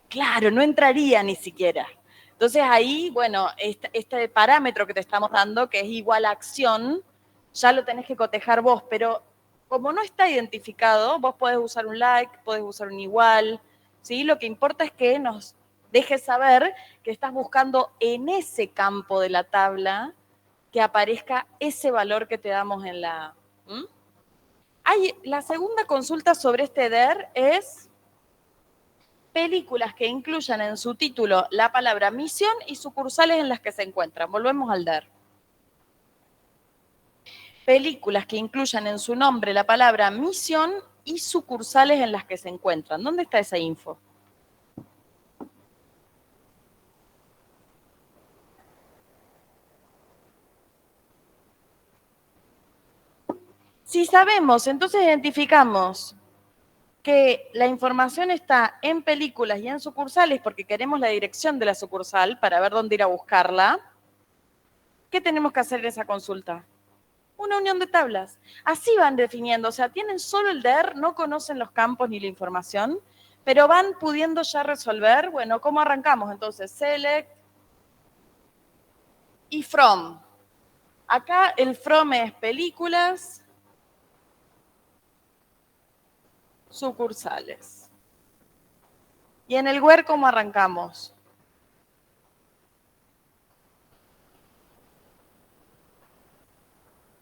Claro, no entraría ni siquiera. Entonces ahí, bueno, este parámetro que te estamos dando, que es igual a acción, ya lo tenés que cotejar vos, pero como no está identificado, vos podés usar un like, podés usar un igual, ¿sí? Lo que importa es que nos dejes saber que estás buscando en ese campo de la tabla que aparezca ese valor que te damos en la... La segunda consulta sobre este DER es películas que incluyan en su título la palabra misión y sucursales en las que se encuentran. Volvemos al DER. Películas que incluyan en su nombre la palabra misión y sucursales en las que se encuentran. ¿Dónde está esa info? Si sabemos, entonces identificamos que la información está en películas y en sucursales porque queremos la dirección de la sucursal para ver dónde ir a buscarla. ¿Qué tenemos que hacer en esa consulta? Una unión de tablas. Así van definiendo, o sea, tienen solo el DER, no conocen los campos ni la información, pero van pudiendo ya resolver, bueno, ¿cómo arrancamos? Entonces, select y from. Acá el from es películas, sucursales. Y en el where, ¿cómo arrancamos?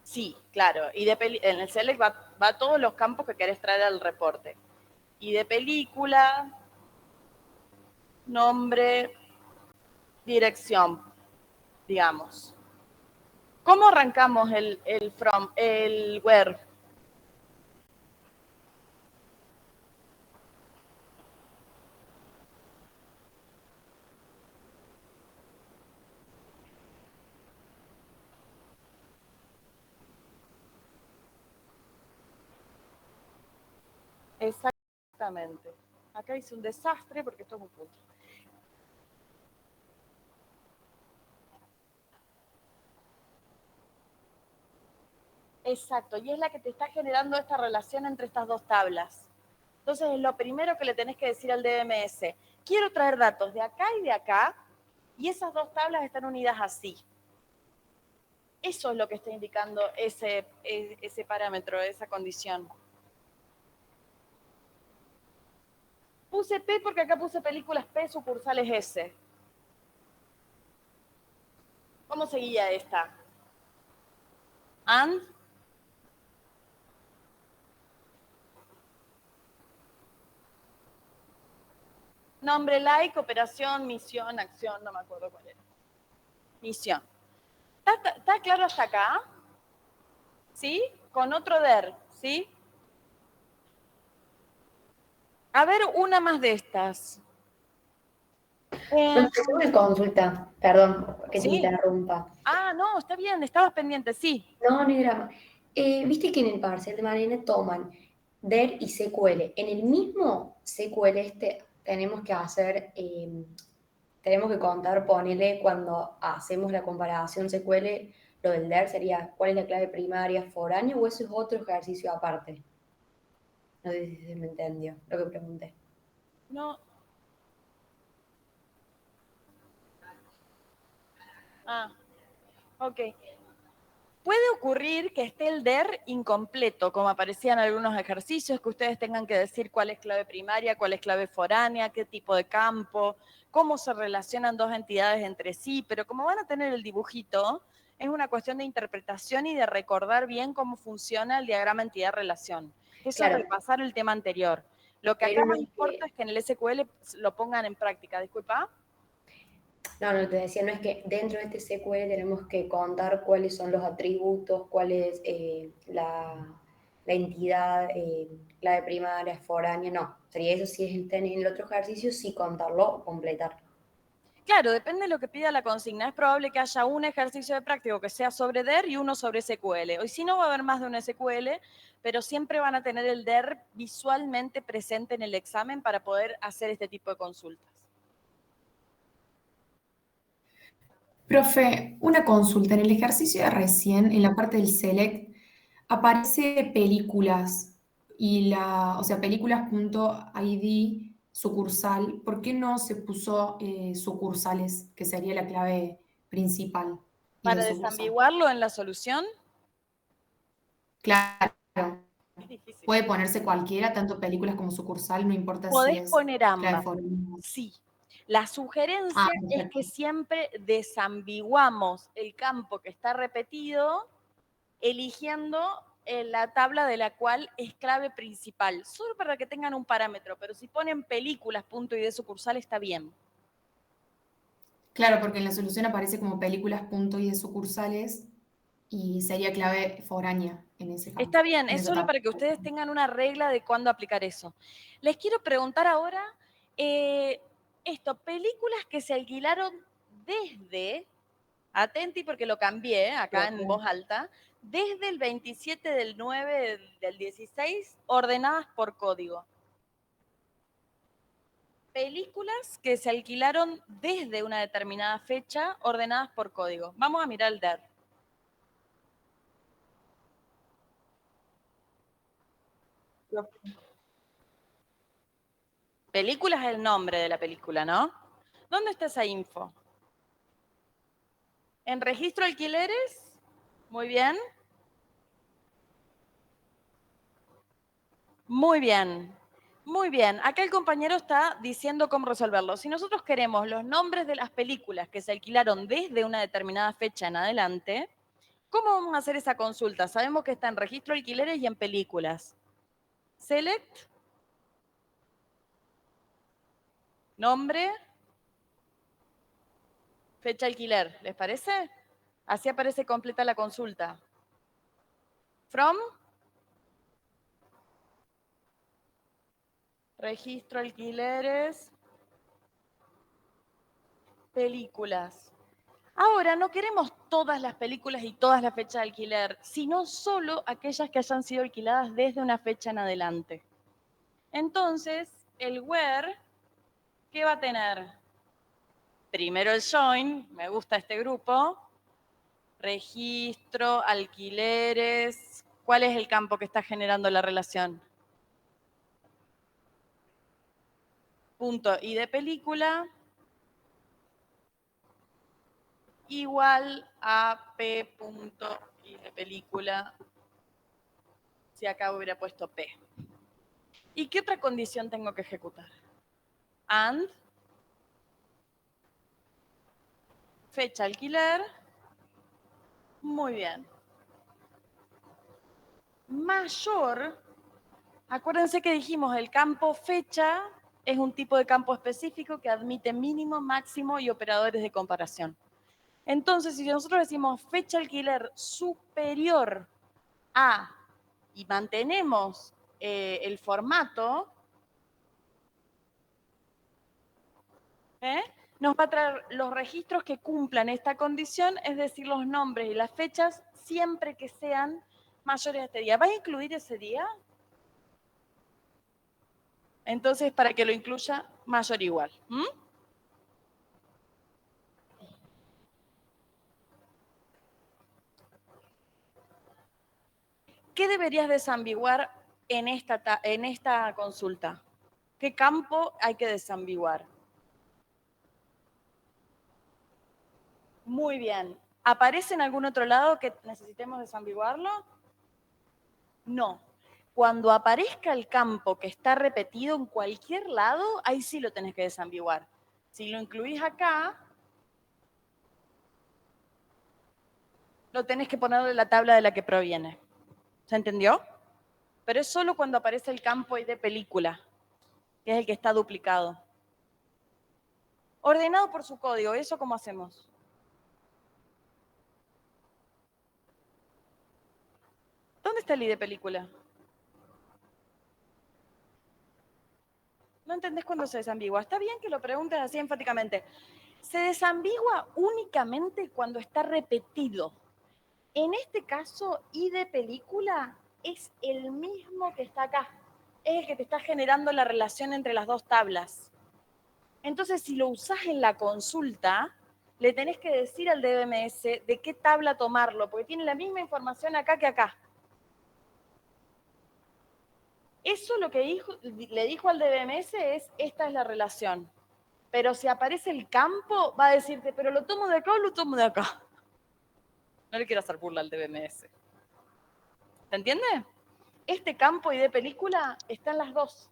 Sí, claro. Y en el select va todos los campos que querés traer al reporte. Y de película, nombre, dirección, digamos. ¿Cómo arrancamos el where? Exactamente. Acá hice un desastre porque esto es un punto. Exacto, y es la que te está generando esta relación entre estas dos tablas. Entonces, es lo primero que le tenés que decir al DMS. Quiero traer datos de acá y de acá, y esas dos tablas están unidas así. Eso es lo que está indicando ese parámetro, esa condición. Puse P porque acá puse películas P, sucursales S. ¿Cómo seguía esta? And. Nombre, like, operación, misión, acción, no me acuerdo cuál era. Misión. ¿Está claro hasta acá? ¿Sí? Con otro DER, ¿sí? A ver, una más de estas. Tengo una consulta, perdón que te Sí. interrumpa. Ah, no, está bien, estabas pendiente, sí. No, no hay drama. Viste que en el parcial de Mariana toman DER y SQL. En el mismo SQL tenemos que hacer, tenemos que contar, ponerle cuando hacemos la comparación SQL, lo del DER sería cuál es la clave primaria foránea o eso es otro ejercicio aparte. No sé si se me entendió lo que pregunté. No. Ah, ok. Puede ocurrir que esté el DER incompleto, como aparecía en algunos ejercicios, que ustedes tengan que decir cuál es clave primaria, cuál es clave foránea, qué tipo de campo, cómo se relacionan dos entidades entre sí, pero como van a tener el dibujito, es una cuestión de interpretación y de recordar bien cómo funciona el diagrama entidad-relación. Eso Claro. es repasar el tema anterior. Lo que Pero acá no más es importa es que en el SQL lo pongan en práctica. Disculpa. No, no, te decía, no es que dentro de este SQL tenemos que contar cuáles son los atributos, cuál es la entidad, clave primaria, foránea, no. Sería eso si está en el otro ejercicio, sí contarlo o completarlo. Claro, depende de lo que pida la consigna. Es probable que haya un ejercicio de práctico que sea sobre DER y uno sobre SQL. Hoy sí no va a haber más de un SQL, pero siempre van a tener el DER visualmente presente en el examen para poder hacer este tipo de consultas. Profe, una consulta. En el ejercicio de recién, en la parte del select, aparece películas o sea, películas.id sucursal. ¿Por qué no se puso sucursales, que sería la clave principal? Y Para de sucursal. desambiguarlo en la solución, Claro. es difícil. Puede ponerse cualquiera, tanto películas como sucursal, no importa si Podés es poner clave ambas, foránea. sí. La sugerencia Ah, es perfecto. que siempre desambiguamos el campo que está repetido eligiendo la tabla de la cual es clave principal, solo para que tengan un parámetro, pero si ponen películas, punto y de sucursal está bien. Claro, porque en la solución aparece como películas punto y de sucursales y sería clave foránea en ese campo. Está bien, en es esa solo tabla. para que ustedes tengan una regla de cuándo aplicar eso. Les quiero preguntar ahora, películas que se alquilaron desde, atenti porque lo cambié acá en voz alta, desde el 27 del 9 del 16, ordenadas por código. Películas que se alquilaron desde una determinada fecha, ordenadas por código. Vamos a mirar el DER. Películas es el nombre de la película, ¿no? ¿Dónde está esa info? ¿En registro alquileres? Muy bien. Muy bien. Muy bien. Acá el compañero está diciendo cómo resolverlo. Si nosotros queremos los nombres de las películas que se alquilaron desde una determinada fecha en adelante, ¿cómo vamos a hacer esa consulta? Sabemos que está en registro alquileres y en películas. Select. Nombre. Fecha alquiler. ¿Les parece? Así aparece completa la consulta. From. Registro alquileres. Películas. Ahora no queremos todas las películas y todas las fechas de alquiler, sino solo aquellas que hayan sido alquiladas desde una fecha en adelante. Entonces, el where, ¿qué va a tener? Primero el join, me gusta este grupo. Registro, alquileres. ¿Cuál es el campo que está generando la relación? punto I de película igual a P punto I de película, si acá hubiera puesto P. ¿Y qué otra condición tengo que ejecutar? And fecha alquiler. Muy bien. Mayor, acuérdense que dijimos el campo fecha es un tipo de campo específico que admite mínimo, máximo y operadores de comparación. Entonces, si nosotros decimos fecha alquiler superior a y mantenemos el formato, nos va a traer los registros que cumplan esta condición, es decir, los nombres y las fechas, siempre que sean mayores a este día. ¿Va a incluir ese día? Entonces, para que lo incluya, mayor igual. ¿Qué deberías desambiguar en esta consulta? ¿Qué campo hay que desambiguar? Muy bien. ¿Aparece en algún otro lado que necesitemos desambiguarlo? No. Cuando aparezca el campo que está repetido en cualquier lado, ahí sí lo tenés que desambiguar. Si lo incluís acá, lo tenés que poner en la tabla de la que proviene. ¿Se entendió? Pero es solo cuando aparece el campo de película, que es el que está duplicado. Ordenado por su código, ¿eso cómo hacemos? ¿Dónde está el ID película? No entendés cuándo se desambigua. Está bien que lo preguntes así enfáticamente. Se desambigua únicamente cuando está repetido. En este caso, ID película es el mismo que está acá. Es el que te está generando la relación entre las dos tablas. Entonces, si lo usás en la consulta, le tenés que decir al DBMS de qué tabla tomarlo, porque tiene la misma información acá que acá. Eso lo que le dijo al DBMS es, esta es la relación. Pero si aparece el campo, va a decirte, pero ¿lo tomo de acá o lo tomo de acá? No le quiero hacer burla al DBMS. ¿Se entiende? Este campo y de película están las dos.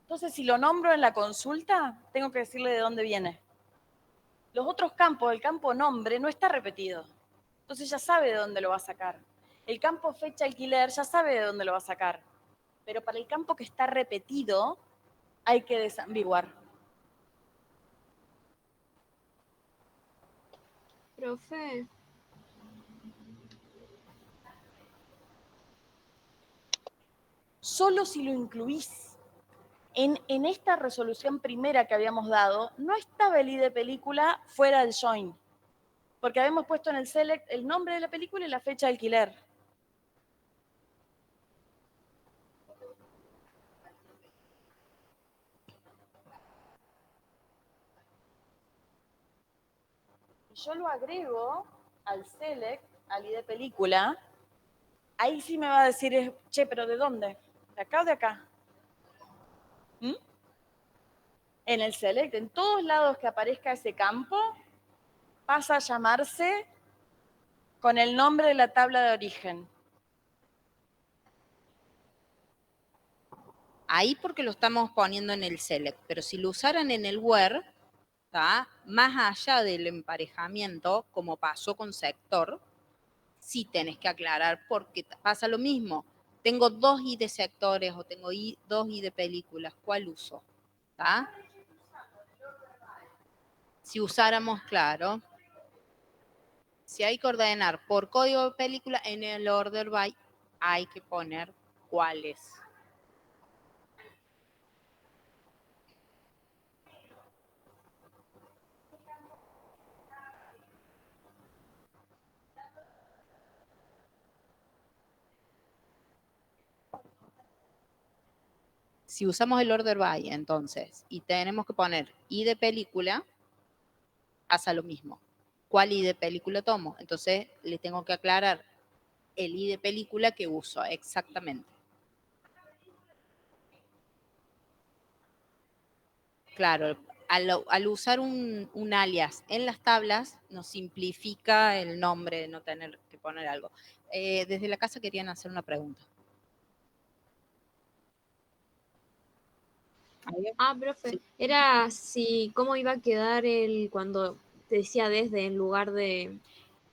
Entonces, si lo nombro en la consulta, tengo que decirle de dónde viene. Los otros campos, el campo nombre, no está repetido. Entonces ya sabe de dónde lo va a sacar. El campo fecha alquiler ya sabe de dónde lo va a sacar. Pero para el campo que está repetido, hay que desambiguar. Profe, Solo si lo incluís en esta resolución primera que habíamos dado, no estaba el ID película fuera del join, porque habíamos puesto en el select el nombre de la película y la fecha de alquiler. Yo lo agrego al select, al ID película, ahí sí me va a decir, che, pero ¿de dónde? ¿De acá o de acá? En el select, en todos lados que aparezca ese campo, pasa a llamarse con el nombre de la tabla de origen. Ahí porque lo estamos poniendo en el select, pero si lo usaran en el where, ¿tá? Más allá del emparejamiento, como pasó con sector, sí tenés que aclarar porque pasa lo mismo. Tengo 2 I de sectores o tengo 2 I de películas, ¿cuál uso? ¿Tá? Si usáramos, claro, si hay que ordenar por código de película, en el order by hay que poner cuáles. Si usamos el order by, entonces, y tenemos que poner I de película, pasa lo mismo. ¿Cuál I de película tomo? Entonces, le tengo que aclarar el I de película que uso, exactamente. Claro, al usar un alias en las tablas nos simplifica el nombre, no tener que poner algo. Desde la casa querían hacer una pregunta. Profe, Sí. era si cómo iba a quedar cuando te decía desde en lugar de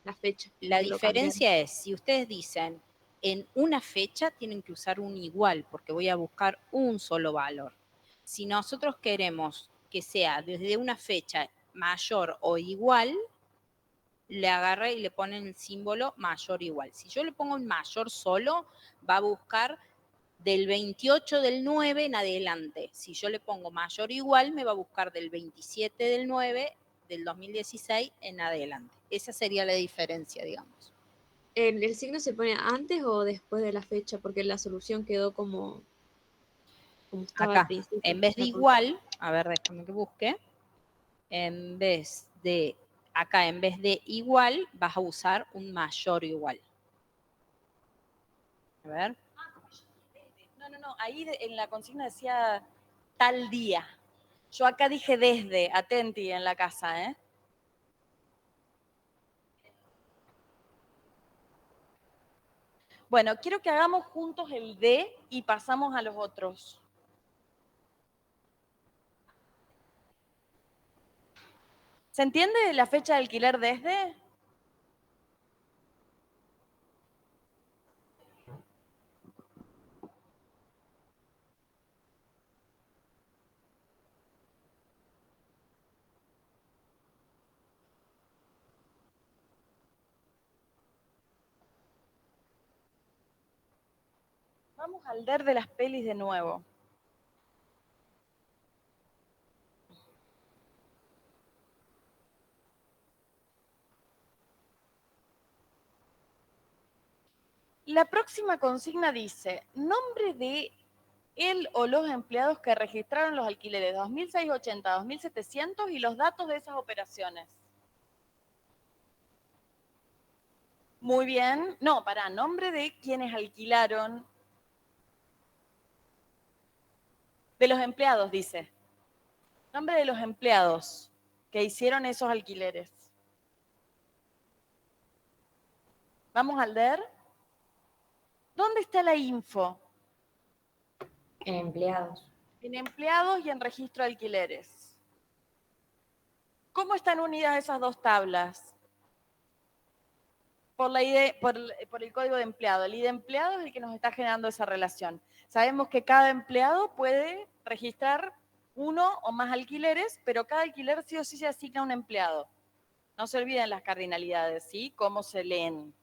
la fecha. La que lo cambiaron. diferencia es, si ustedes dicen en una fecha, tienen que usar un igual, porque voy a buscar un solo valor. Si nosotros queremos que sea desde una fecha mayor o igual, le agarra y le ponen el símbolo mayor o igual. Si yo le pongo un mayor solo, va a buscar del 28 del 9 en adelante. Si yo le pongo mayor o igual, me va a buscar del 27 del 9 del 2016 en adelante. Esa sería la diferencia, digamos. ¿El signo se pone antes o después de la fecha? Porque la solución quedó como estaba al Acá, principio. en vez de La igual, a ver, déjame que busque, en vez de, acá en vez de igual, vas a usar un mayor o igual. A ver. No, ahí en la consigna decía tal día. Yo acá dije desde, atenti en la casa, ¿eh? Bueno, quiero que hagamos juntos el de y pasamos a los otros. ¿Se entiende la fecha de alquiler desde? Vamos al der de las pelis de nuevo. La próxima consigna dice, nombre de el o los empleados que registraron los alquileres 2680, 2700 y los datos de esas operaciones. Muy bien. No, nombre de quienes alquilaron. De los empleados, dice. Nombre de los empleados que hicieron esos alquileres. Vamos al DER. ¿Dónde está la info? En empleados. En empleados y en registro de alquileres. ¿Cómo están unidas esas dos tablas? Por el código de empleado. El ID de empleado es el que nos está generando esa relación. Sabemos que cada empleado puede registrar uno o más alquileres, pero cada alquiler sí o sí se asigna a un empleado. No se olviden las cardinalidades, ¿sí? Cómo se leen.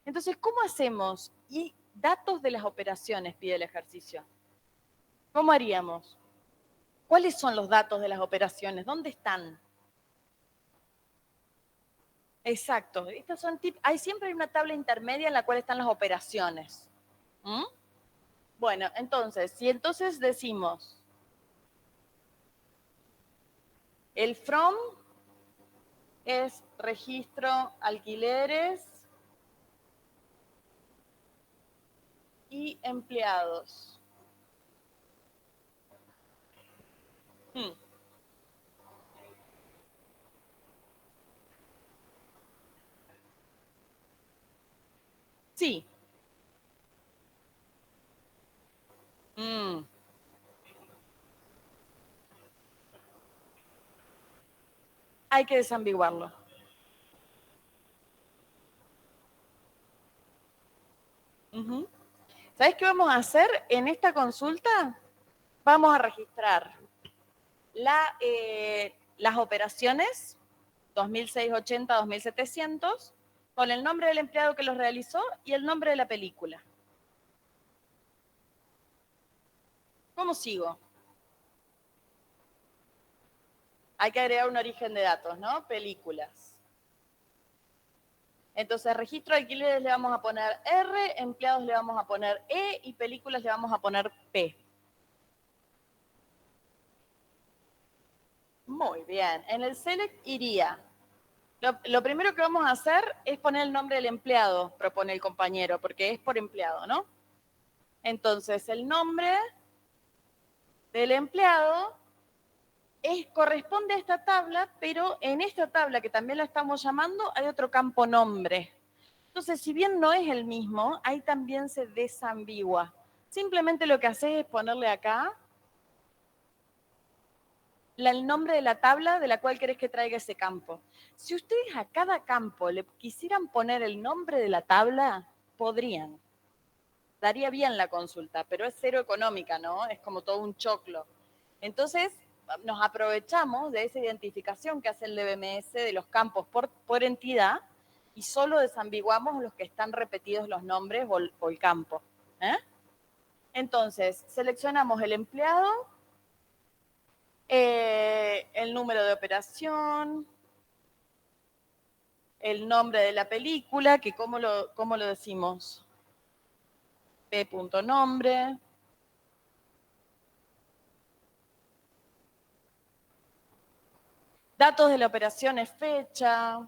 Entonces, ¿cómo hacemos? Y datos de las operaciones pide el ejercicio. ¿Cómo haríamos? ¿Cuáles son los datos de las operaciones? ¿Dónde están? Exacto. Estos son tips. Siempre hay una tabla intermedia en la cual están las operaciones. ¿Mm? Bueno, entonces, si entonces decimos el from es registro alquileres y empleados. Sí. Hay que desambiguarlo. ¿Sabes qué vamos a hacer en esta consulta? Vamos a registrar las operaciones 2680, 2700 con el nombre del empleado que los realizó y el nombre de la película. ¿Cómo sigo? Hay que agregar un origen de datos, ¿no? Películas. Entonces, registro de alquileres le vamos a poner R, empleados le vamos a poner E y películas le vamos a poner P. Muy bien. En el select iría. Lo primero que vamos a hacer es poner el nombre del empleado, propone el compañero, porque es por empleado, ¿no? Entonces, el nombre del empleado corresponde a esta tabla, pero en esta tabla, que también la estamos llamando, hay otro campo nombre. Entonces, si bien no es el mismo, ahí también se desambigua. Simplemente lo que haces es ponerle acá el nombre de la tabla de la cual querés que traiga ese campo. Si ustedes a cada campo le quisieran poner el nombre de la tabla, podrían. Daría bien la consulta, pero es cero económica, ¿no? Es como todo un choclo. Entonces, nos aprovechamos de esa identificación que hace el DBMS de los campos por entidad y solo desambiguamos los que están repetidos los nombres o el campo. Entonces, seleccionamos el empleado, el número de operación, el nombre de la película, que ¿cómo lo decimos? P.nombre. Datos de la operación es fecha,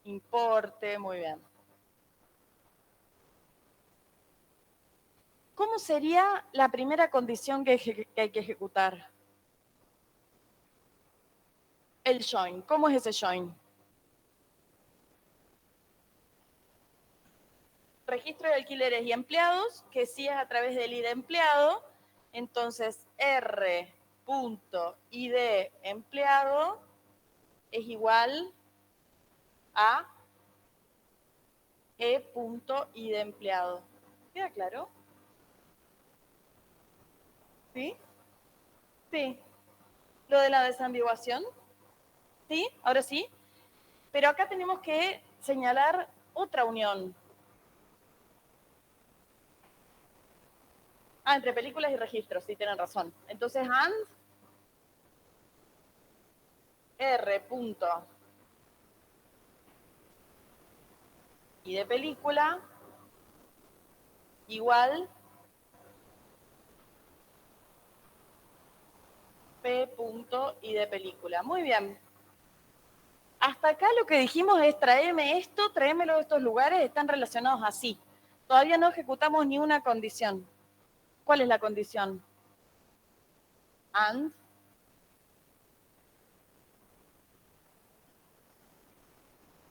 importe, muy bien. ¿Cómo sería la primera condición que hay que ejecutar? El join. ¿Cómo es ese join? Registro de alquileres y empleados, que sí es a través del ID empleado. Entonces, R.id empleado es igual a E.id empleado. ¿Queda claro? ¿Sí? Sí. Lo de la desambiguación. ¿Sí? Ahora sí. Pero acá tenemos que señalar otra unión. Entre películas y registros, sí, tienen razón. Entonces, and R. Y de película igual P. Y de película. Muy bien. Hasta acá lo que dijimos es tráeme esto, tráemelo de estos lugares, están relacionados así. Todavía no ejecutamos ni una condición. ¿Cuál es la condición? And.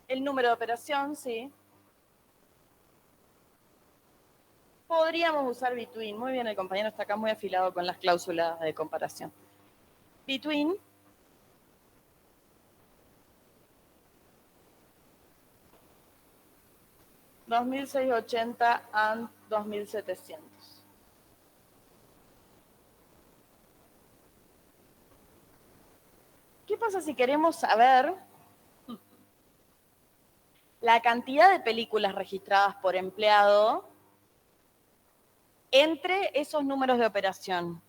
El número de operación, sí. Podríamos usar between. Muy bien, el compañero está acá muy afilado con las cláusulas de comparación. Between. $2.680 and $2.700. ¿Qué pasa si queremos saber la cantidad de películas registradas por empleado entre esos números de operación?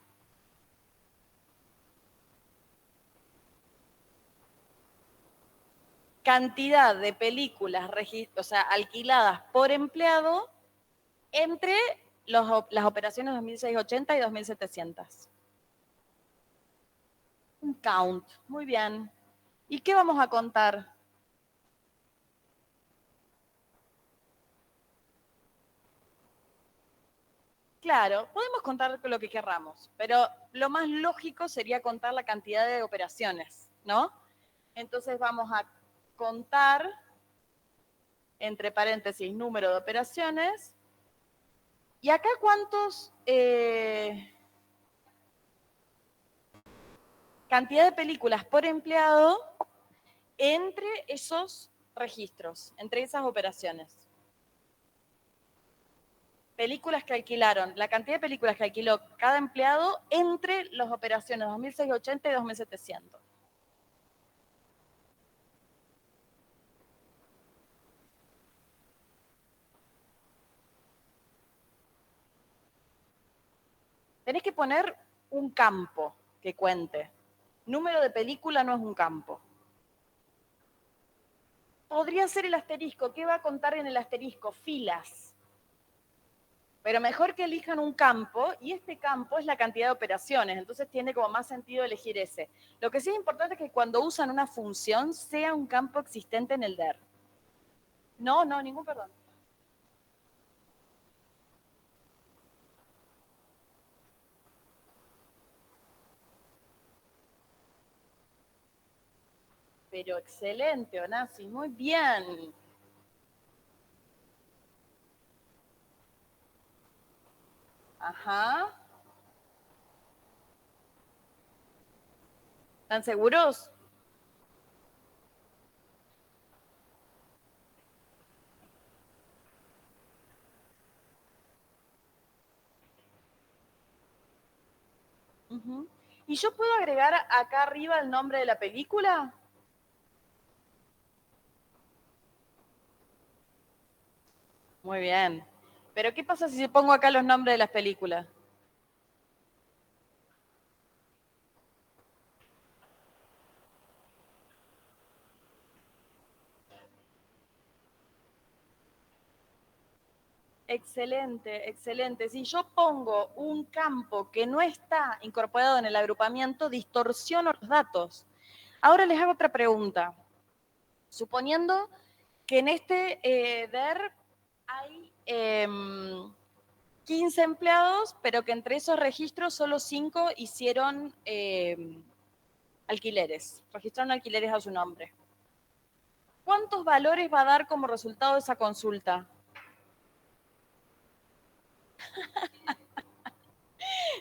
Cantidad de películas alquiladas por empleado entre las operaciones 2.680 y 2.700. Un count, muy bien. ¿Y qué vamos a contar? Claro, podemos contar lo que querramos, pero lo más lógico sería contar la cantidad de operaciones, ¿no? Entonces vamos a contar, entre paréntesis, número de operaciones. ¿Y acá cuántos? Cantidad de películas por empleado entre esos registros, entre esas operaciones. Películas que alquilaron, la cantidad de películas que alquiló cada empleado entre las operaciones 2.680 y 2.700. Tenés que poner un campo que cuente. Número de película no es un campo. Podría ser el asterisco. ¿Qué va a contar en el asterisco? Filas. Pero mejor que elijan un campo, y este campo es la cantidad de operaciones, entonces tiene como más sentido elegir ese. Lo que sí es importante es que cuando usan una función sea un campo existente en el DER. No, ningún perdón. pero excelente, Onasi, muy bien. Ajá. ¿Están seguros? Ujú. ¿Y yo puedo agregar acá arriba el nombre de la película? Muy bien. Pero ¿qué pasa si pongo acá los nombres de las películas? Excelente, excelente. Si yo pongo un campo que no está incorporado en el agrupamiento, distorsiono los datos. Ahora les hago otra pregunta. Suponiendo que en este DER hay 15 empleados, pero que entre esos registros solo 5 hicieron alquileres, registraron alquileres a su nombre. ¿Cuántos valores va a dar como resultado de esa consulta?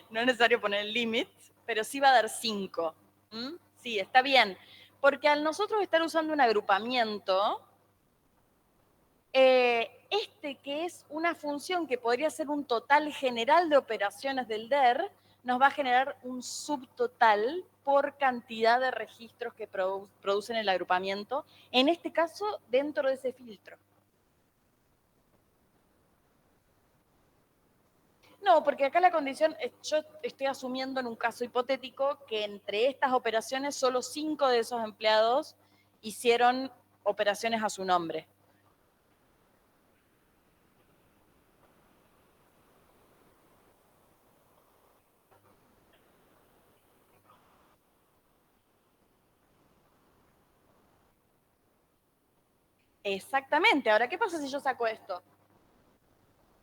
No es necesario poner el límite, pero sí va a dar 5. Sí, está bien. Porque al nosotros estar usando un agrupamiento, este que es una función que podría ser un total general de operaciones del DER, nos va a generar un subtotal por cantidad de registros que producen el agrupamiento, en este caso dentro de ese filtro. No, porque acá la condición, yo estoy asumiendo en un caso hipotético que entre estas operaciones solo 5 de esos empleados hicieron operaciones a su nombre. Exactamente. Ahora, ¿qué pasa si yo saco esto?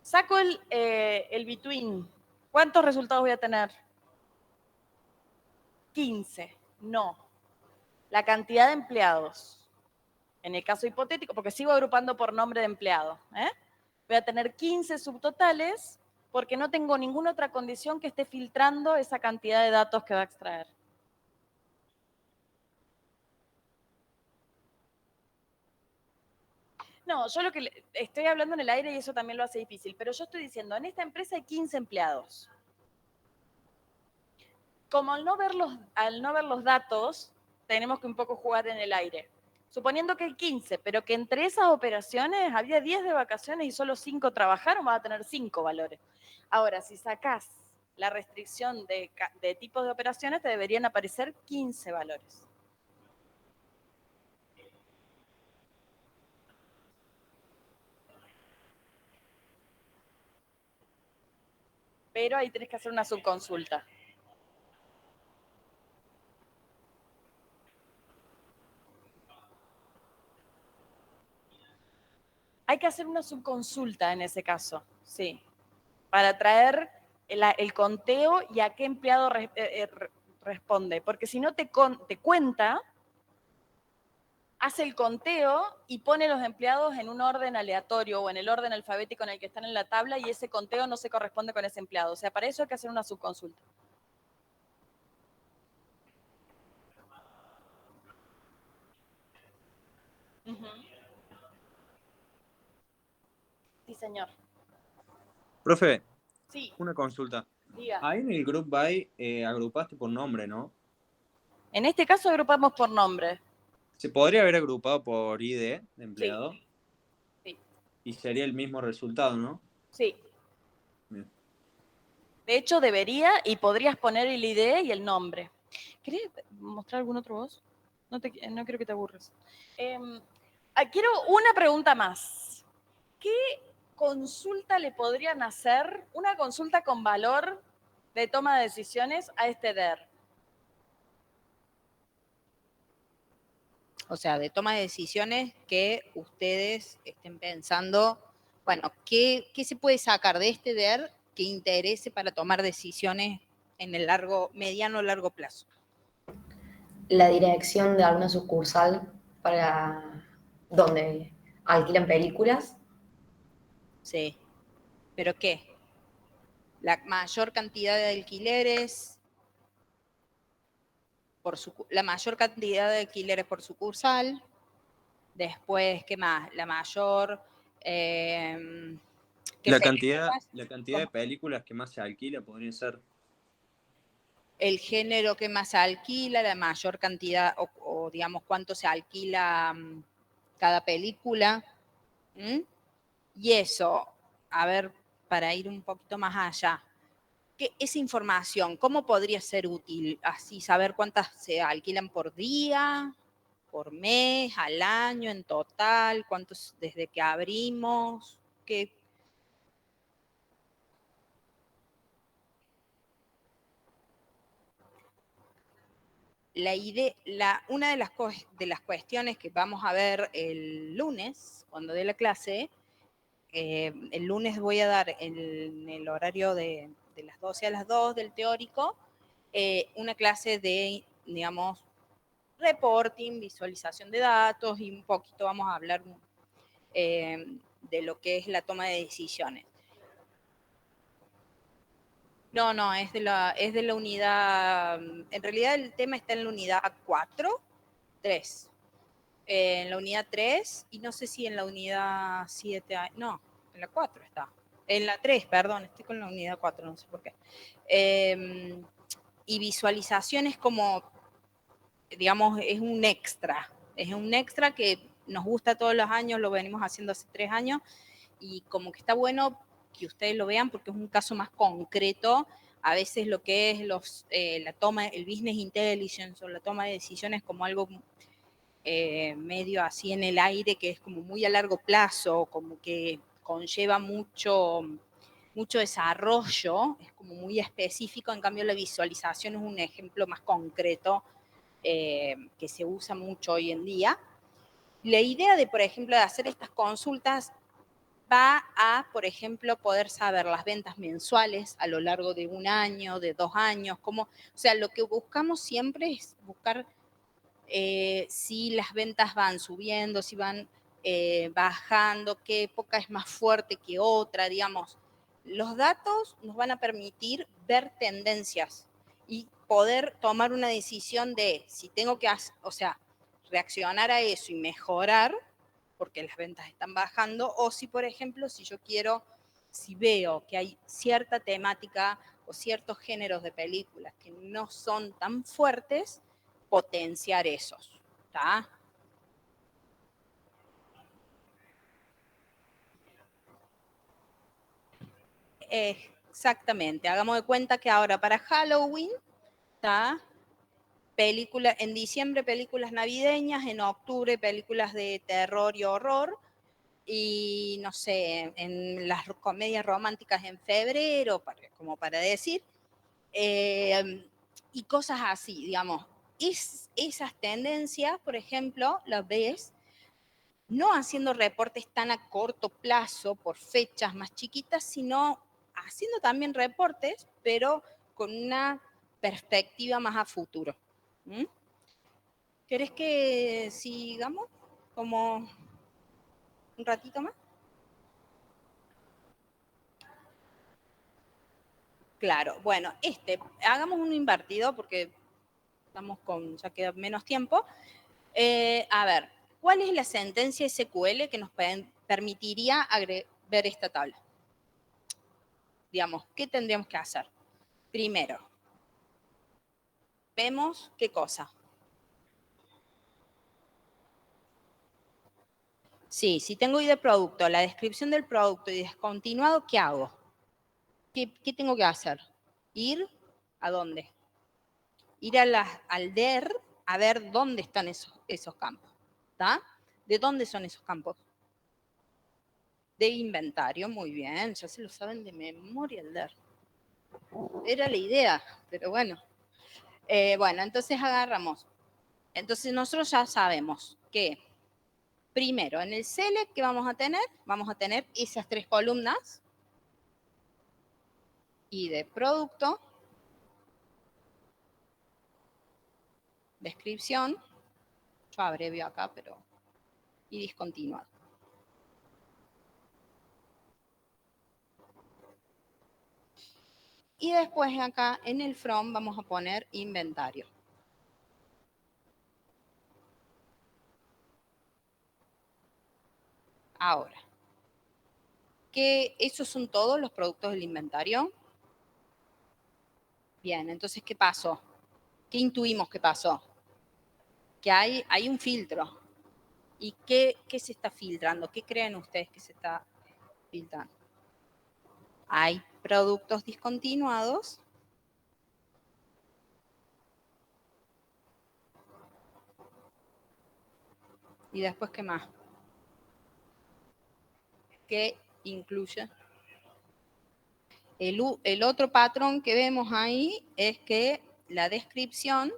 Saco el between. ¿Cuántos resultados voy a tener? 15. No. La cantidad de empleados. En el caso hipotético, porque sigo agrupando por nombre de empleado. Voy a tener 15 subtotales porque no tengo ninguna otra condición que esté filtrando esa cantidad de datos que va a extraer. No, yo lo que estoy hablando en el aire y eso también lo hace difícil, pero yo estoy diciendo, en esta empresa hay 15 empleados. Como al no ver los datos, tenemos que un poco jugar en el aire. Suponiendo que hay 15, pero que entre esas operaciones había 10 de vacaciones y solo 5 trabajaron, vas a tener 5 valores. Ahora, si sacás la restricción de tipos de operaciones, te deberían aparecer 15 valores. Pero ahí tenés que hacer una subconsulta. Hay que hacer una subconsulta en ese caso, sí, para traer el conteo y a qué empleado responde. Porque si no te cuenta, hace el conteo y pone los empleados en un orden aleatorio o en el orden alfabético en el que están en la tabla y ese conteo no se corresponde con ese empleado. O sea, para eso hay que hacer una subconsulta. Sí, señor. Profe, Sí, una consulta. diga. Ahí en el Group By agrupaste por nombre, ¿no? En este caso agrupamos por nombre. ¿Se podría haber agrupado por ID de empleado? Sí. Sí. Y sería el mismo resultado, ¿no? Sí. Bien. De hecho, debería y podrías poner el ID y el nombre. ¿Querés mostrar algún otro vos? No quiero que te aburres. Quiero una pregunta más. ¿Qué consulta le podrían hacer, una consulta con valor de toma de decisiones a este DER? O sea, de toma de decisiones que ustedes estén pensando, bueno, ¿qué se puede sacar de este DER que interese para tomar decisiones en el mediano o largo plazo? la dirección de alguna sucursal para donde alquilan películas. Sí. ¿Pero qué? La mayor cantidad de alquileres la mayor cantidad de alquileres por sucursal. Después, ¿qué más? La mayor... ¿qué La películas? cantidad de películas que más se alquila podría ser. El género que más se alquila, la mayor cantidad, o digamos, cuánto se alquila cada película. ¿Mm? Y eso, a ver, para ir un poquito más allá, esa información, ¿cómo podría ser útil? Así, saber cuántas se alquilan por día, por mes, al año, en total, cuántos desde que abrimos, qué. Una de las cuestiones que vamos a ver el lunes, cuando dé la clase, el lunes voy a dar en el horario de las 12 a las 2 del teórico, una clase de, digamos, reporting, visualización de datos y un poquito vamos a hablar de lo que es la toma de decisiones. No, es de la unidad, en realidad el tema está en la unidad 4, 3. En la unidad 3 y no sé si en la unidad 7, no, en la 4 está. En la 3, perdón, estoy con la unidad 4, no sé por qué. Y visualización es como, digamos, es un extra que nos gusta todos los años, lo venimos haciendo hace 3 años y como que está bueno que ustedes lo vean porque es un caso más concreto. A veces lo que es la toma, el business intelligence o la toma de decisiones como algo medio así en el aire, que es como muy a largo plazo, como que conlleva mucho desarrollo, es como muy específico, en cambio la visualización es un ejemplo más concreto que se usa mucho hoy en día. La idea de, por ejemplo, de hacer estas consultas va a, por ejemplo, poder saber las ventas mensuales a lo largo de un año, de 2 años, o sea, lo que buscamos siempre es buscar si las ventas van subiendo, si van bajando, qué época es más fuerte que otra, digamos. Los datos nos van a permitir ver tendencias y poder tomar una decisión de si tengo que, reaccionar a eso y mejorar, porque las ventas están bajando, o si, por ejemplo, si veo que hay cierta temática o ciertos géneros de películas que no son tan fuertes, potenciar esos, ¿está? Exactamente, hagamos de cuenta que ahora para Halloween, ¿está? En diciembre películas navideñas, en octubre películas de terror y horror, y no sé, en las comedias románticas en febrero, como para decir, y cosas así, digamos. Esas tendencias, por ejemplo, las ves no haciendo reportes tan a corto plazo por fechas más chiquitas, sino haciendo también reportes, pero con una perspectiva más a futuro. ¿Mm? ¿Querés que sigamos como un ratito más? Claro, bueno, hagamos uno invertido porque ya queda menos tiempo. A ver, ¿cuál es la sentencia SQL que nos permitiría ver esta tabla? Digamos, ¿qué tendríamos que hacer? Primero, vemos qué cosa. Sí, si tengo ID de producto, la descripción del producto y descontinuado, ¿qué hago? ¿Qué tengo que hacer? ¿Ir a dónde? Ir al DER a ver dónde están esos campos. ¿Está? ¿De dónde son esos campos? De inventario, muy bien, ya se lo saben de memoria el DER. Era la idea, pero bueno. Bueno, entonces agarramos. Entonces nosotros ya sabemos que primero en el select que vamos a tener esas 3 columnas y de producto, descripción, yo abrevio acá, pero, y discontinuado. Y después acá en el from vamos a poner inventario. Ahora, ¿esos son todos los productos del inventario? Bien, entonces, ¿qué pasó? ¿Qué intuimos que pasó? Que hay un filtro. ¿Y qué se está filtrando? ¿Qué creen ustedes que se está filtrando? Hay productos discontinuados. ¿Y después qué más? ¿Qué incluye? El otro patrón que vemos ahí es que la descripción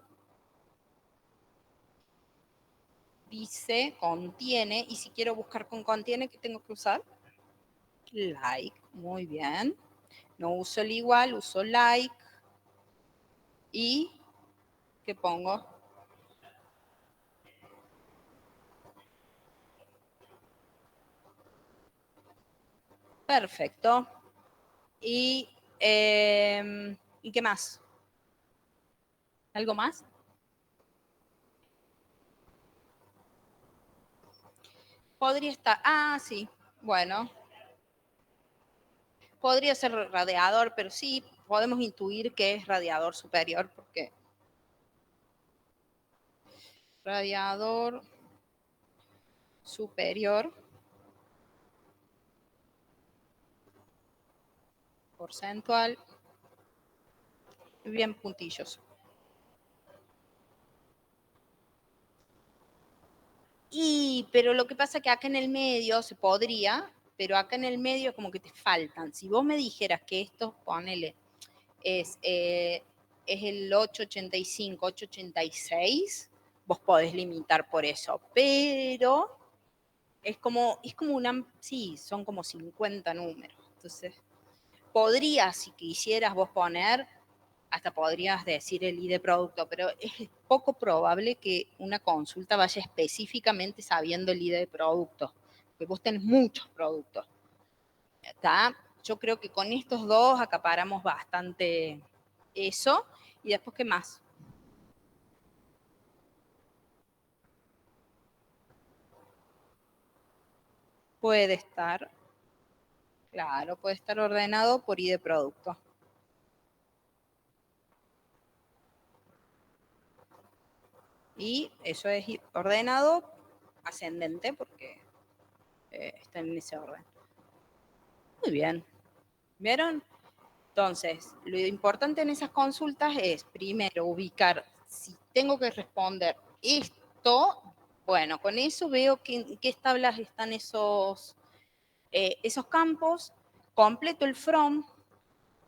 dice contiene, y si quiero buscar con contiene, ¿qué tengo que usar? Like, muy bien. No uso el igual, uso like. ¿Y qué pongo? Perfecto. ¿Y qué más? ¿Algo más? Podría estar, sí, bueno. Podría ser radiador, pero sí podemos intuir que es radiador superior, porque radiador superior porcentual, bien puntillos. Pero lo que pasa es que acá en el medio se podría, pero acá en el medio como que te faltan. Si vos me dijeras que esto, ponele, es el 885, 886, vos podés limitar por eso, pero es como sí, son como 50 números. Entonces, podrías, si quisieras vos poner, hasta podrías decir el ID de producto, pero es poco probable que una consulta vaya específicamente sabiendo el ID de producto, porque vos tenés muchos productos. ¿Está? Yo creo que con estos dos acaparamos bastante eso. Y después, ¿qué más? Puede estar, claro, puede estar ordenado por ID de producto. Y eso es ordenado ascendente porque está en ese orden. Muy bien. ¿Vieron? Entonces, lo importante en esas consultas es, primero, ubicar si tengo que responder esto. Bueno, con eso veo en qué tablas están esos campos, completo el from.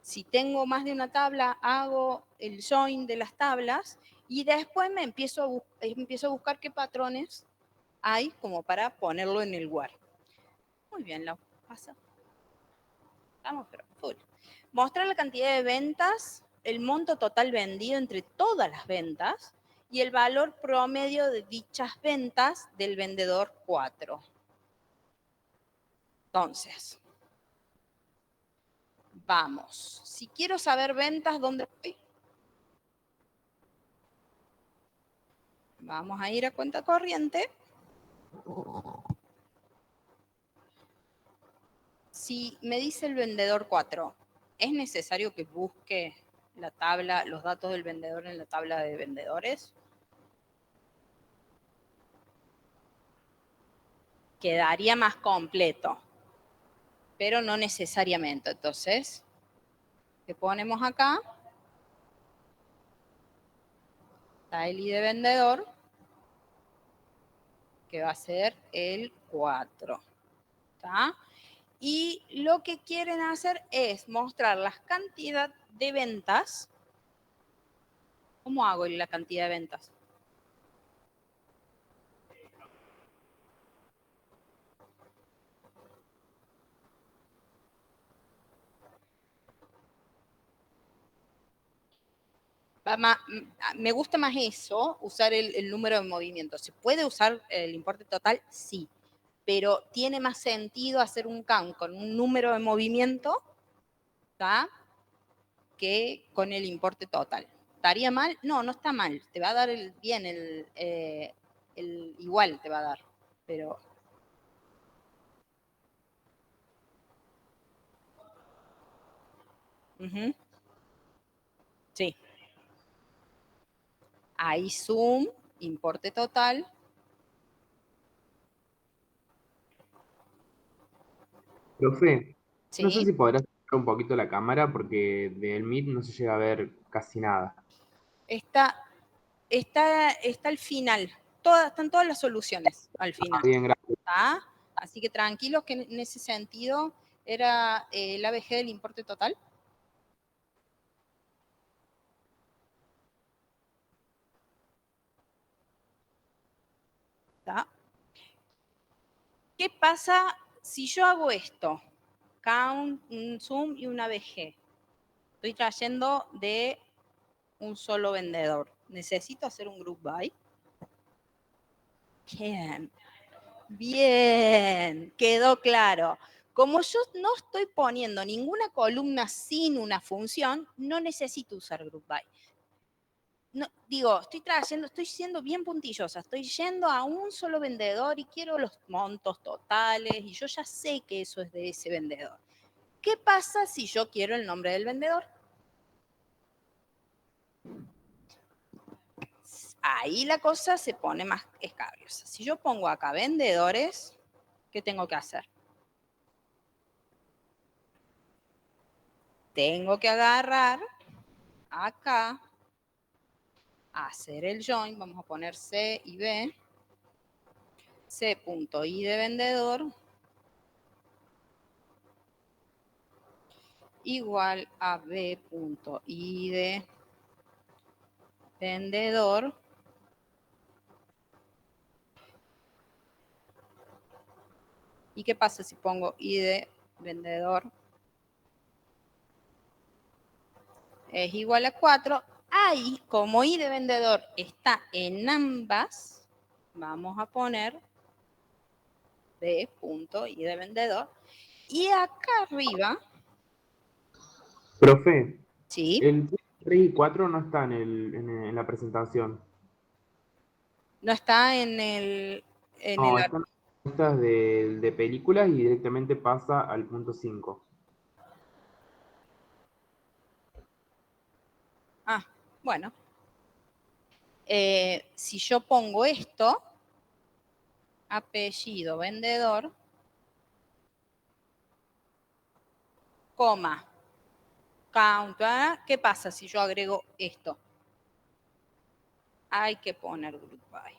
Si tengo más de una tabla, hago el join de las tablas y después me empiezo a buscar qué patrones hay como para ponerlo en el lugar. Muy bien, lo pasa. Estamos, pero full. Mostrar la cantidad de ventas, el monto total vendido entre todas las ventas y el valor promedio de dichas ventas del vendedor 4. Entonces, vamos. Si quiero saber ventas, ¿dónde voy? Vamos a ir a cuenta corriente. Si me dice el vendedor 4, ¿es necesario que busque la tabla, los datos del vendedor en la tabla de vendedores? Quedaría más completo, pero no necesariamente. Entonces, ¿qué ponemos acá? Está el ID de vendedor, que va a ser el 4. ¿Está? Y lo que quieren hacer es mostrar la cantidad de ventas. ¿Cómo hago la cantidad de ventas? Me gusta más eso, usar el número de movimiento. ¿Se puede usar el importe total? Sí, pero tiene más sentido hacer un count con un número de movimiento, ¿tá? Que con el importe total. ¿Estaría mal? No, no está mal. Te va a dar bien, igual te va a dar, pero... Sí. Ahí zoom, importe total. Profe, no sé Sí. si podrás acercar un poquito la cámara porque del Meet no se llega a ver casi nada. Está al final. Están todas las soluciones al final. Bien, gracias. ¿Está? Así que tranquilos que en ese sentido era el ABG del importe total. ¿Está? ¿Qué pasa si yo hago esto? Count, un zoom y un ABG. Estoy trayendo de un solo vendedor. ¿Necesito hacer un group by? Bien. Bien, quedó claro. Como yo no estoy poniendo ninguna columna sin una función, no necesito usar group by. No, digo, estoy siendo bien puntillosa, estoy yendo a un solo vendedor y quiero los montos totales y yo ya sé que eso es de ese vendedor. ¿Qué pasa si yo quiero el nombre del vendedor? Ahí la cosa se pone más escabrosa. Si yo pongo acá vendedores, ¿qué tengo que hacer? Tengo que agarrar acá, hacer el join, vamos a poner C y B, C.I de vendedor igual a B.I de vendedor ¿y qué pasa si pongo I de vendedor es igual a 4? Ahí, como I de vendedor está en ambas, vamos a poner B.I de vendedor. Y acá arriba... Profe, ¿Sí? el 3 y 4 no está en la presentación. No está en el... No, están las listas de películas y directamente pasa al punto 5. Ah, bueno. Si yo pongo esto, apellido vendedor, coma, count, ¿qué pasa si yo agrego esto? Hay que poner group by.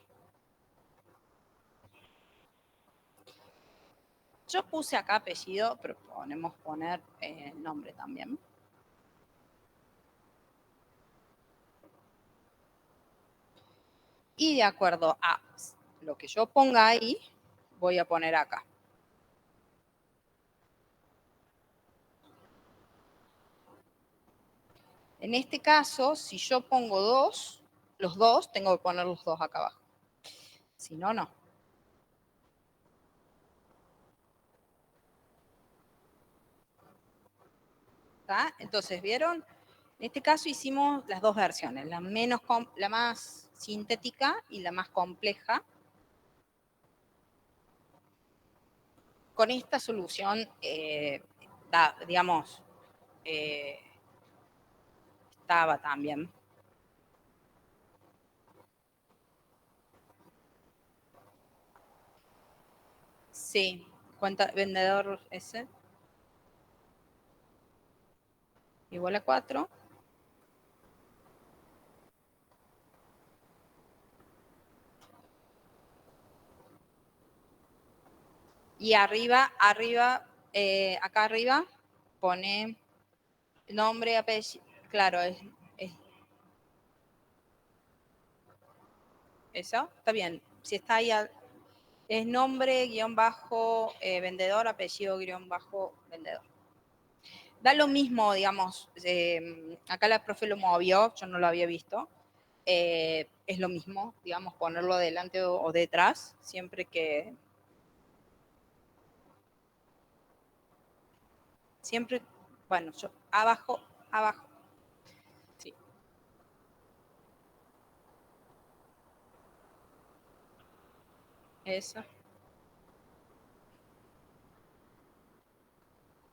Yo puse acá apellido, pero podemos poner nombre también. Y de acuerdo a lo que yo ponga ahí, voy a poner acá. En este caso, si yo pongo los dos, tengo que poner los dos acá abajo. Si no, no. ¿Está? Entonces, ¿vieron? En este caso hicimos las dos versiones, la más sintética y la más compleja. Con esta solución, digamos, estaba también. Sí, cuenta vendedor ese. Igual a 4. Y arriba, acá arriba, pone nombre, apellido. Claro, es eso. Está bien. Si está ahí, es nombre, guión bajo, vendedor, apellido, guión bajo, vendedor. Da lo mismo, digamos, acá la profe lo movió, yo no lo había visto. Es lo mismo, digamos, ponerlo delante o detrás, siempre que... Siempre, bueno, yo, abajo, abajo. Sí. Eso.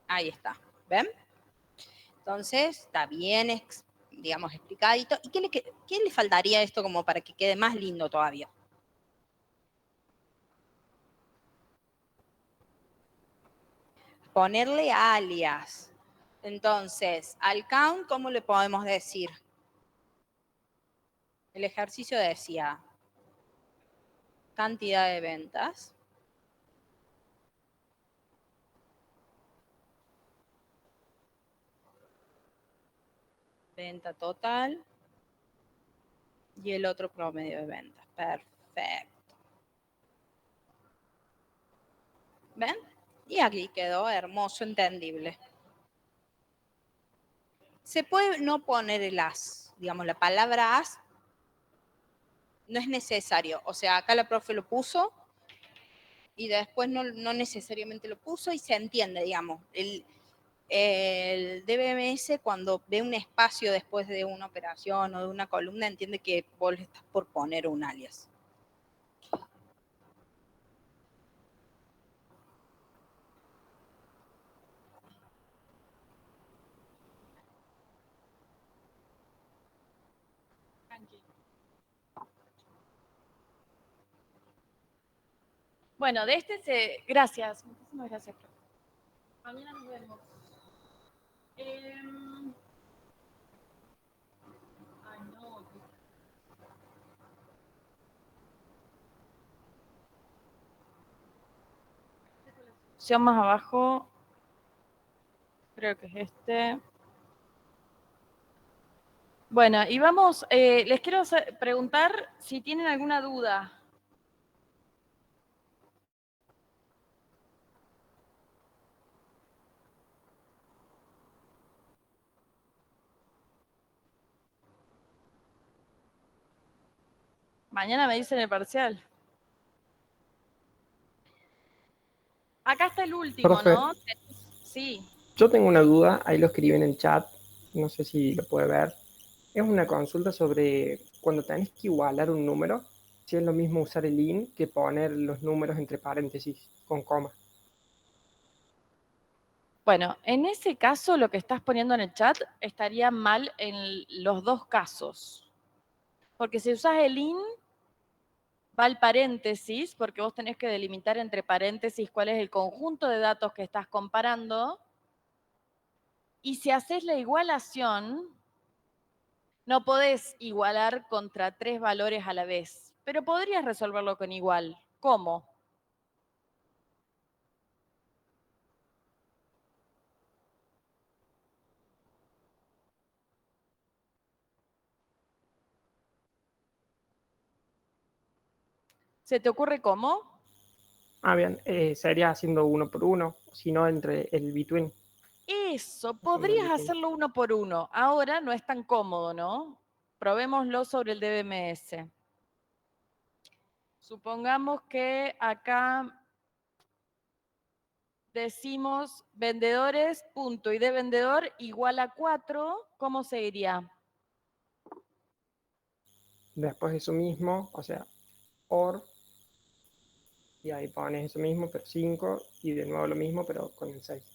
Ahí está, ¿ven? Entonces, está bien, digamos, explicadito. ¿Y qué le faltaría a esto como para que quede más lindo todavía? Ponerle alias. Entonces, al count, ¿cómo le podemos decir? El ejercicio decía cantidad de ventas. Venta total. Y el otro promedio de ventas. Perfecto. ¿Ven? Y aquí quedó hermoso, entendible. Se puede no poner el as. Digamos, la palabra as no es necesario. O sea, acá la profe lo puso y después no necesariamente lo puso y se entiende, digamos. El DBMS cuando ve un espacio después de una operación o de una columna entiende que vos le estás por poner un alias. Bueno, de este se... Gracias. Muchísimas gracias. Mañana nos vemos. Ay, no. Opción más abajo. Creo que es este. Bueno, y vamos, les quiero preguntar si tienen alguna duda. Mañana me dicen el parcial. Acá está el último, Profe, ¿no? Sí. yo tengo una duda, ahí lo escribí en el chat, no sé si lo puede ver. Es una consulta sobre cuando tenés que igualar un número, si es lo mismo usar el in que poner los números entre paréntesis con coma. Bueno, en ese caso lo que estás poniendo en el chat estaría mal en los dos casos. Porque si usas el in, va el paréntesis, porque vos tenés que delimitar entre paréntesis cuál es el conjunto de datos que estás comparando. Y si haces la igualación, no podés igualar contra 3 valores a la vez, pero podrías resolverlo con igual. ¿Cómo? ¿Se te ocurre cómo? Ah, bien, sería haciendo uno por uno, sino entre el between. Eso, podrías hacerlo uno por uno. Ahora no es tan cómodo, ¿no? Probémoslo sobre el DBMS. Supongamos que acá decimos vendedores, punto, y de vendedor igual a 4, ¿cómo seguiría? Después eso mismo, o sea, or, y ahí pones eso mismo, pero 5, y de nuevo lo mismo, pero con el 6.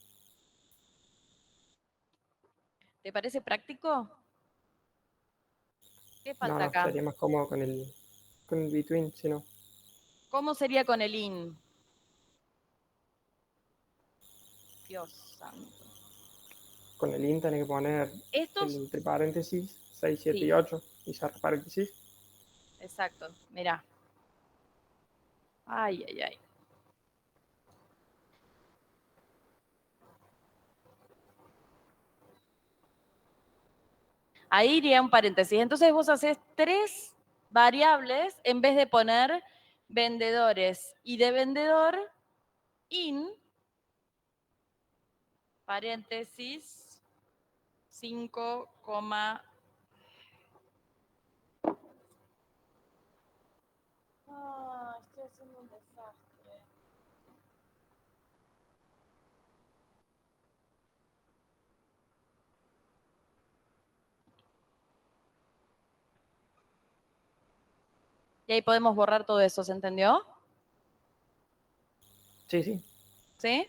¿Te parece práctico? ¿Qué falta No, acá? sería más cómodo con el between, si no. ¿Cómo sería con el in? Dios santo. Con el in tenés que poner Estos, entre paréntesis 6, 7 sí, y 8 y cerrar paréntesis. exacto, mirá. Ay, ay, ay. Ahí iría un paréntesis. Entonces vos haces 3 variables en vez de poner vendedores y de vendedor in paréntesis 5, estoy haciendo un desastre. Y ahí podemos borrar todo eso, ¿se entendió? Sí, sí. ¿Sí?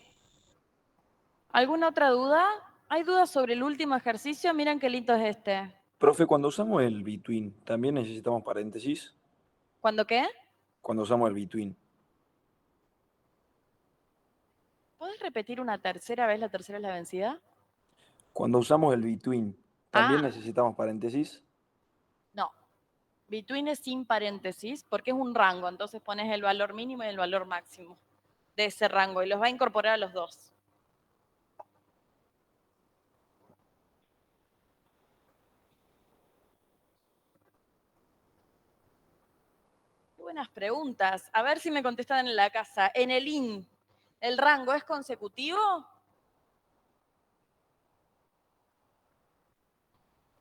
¿Alguna otra duda? ¿Hay dudas sobre el último ejercicio? Miren qué lindo es este. Profe, cuando usamos el between, ¿también necesitamos paréntesis? ¿Cuándo qué? Cuando usamos el between. ¿Puedes repetir una tercera vez? La tercera es la vencida. Cuando usamos el between, ¿también Ah. necesitamos paréntesis? No. Between es sin paréntesis porque es un rango. Entonces pones el valor mínimo y el valor máximo de ese rango y los va a incorporar a los dos. Qué buenas preguntas. A ver si me contestan en la casa. En el IN, ¿el rango es consecutivo?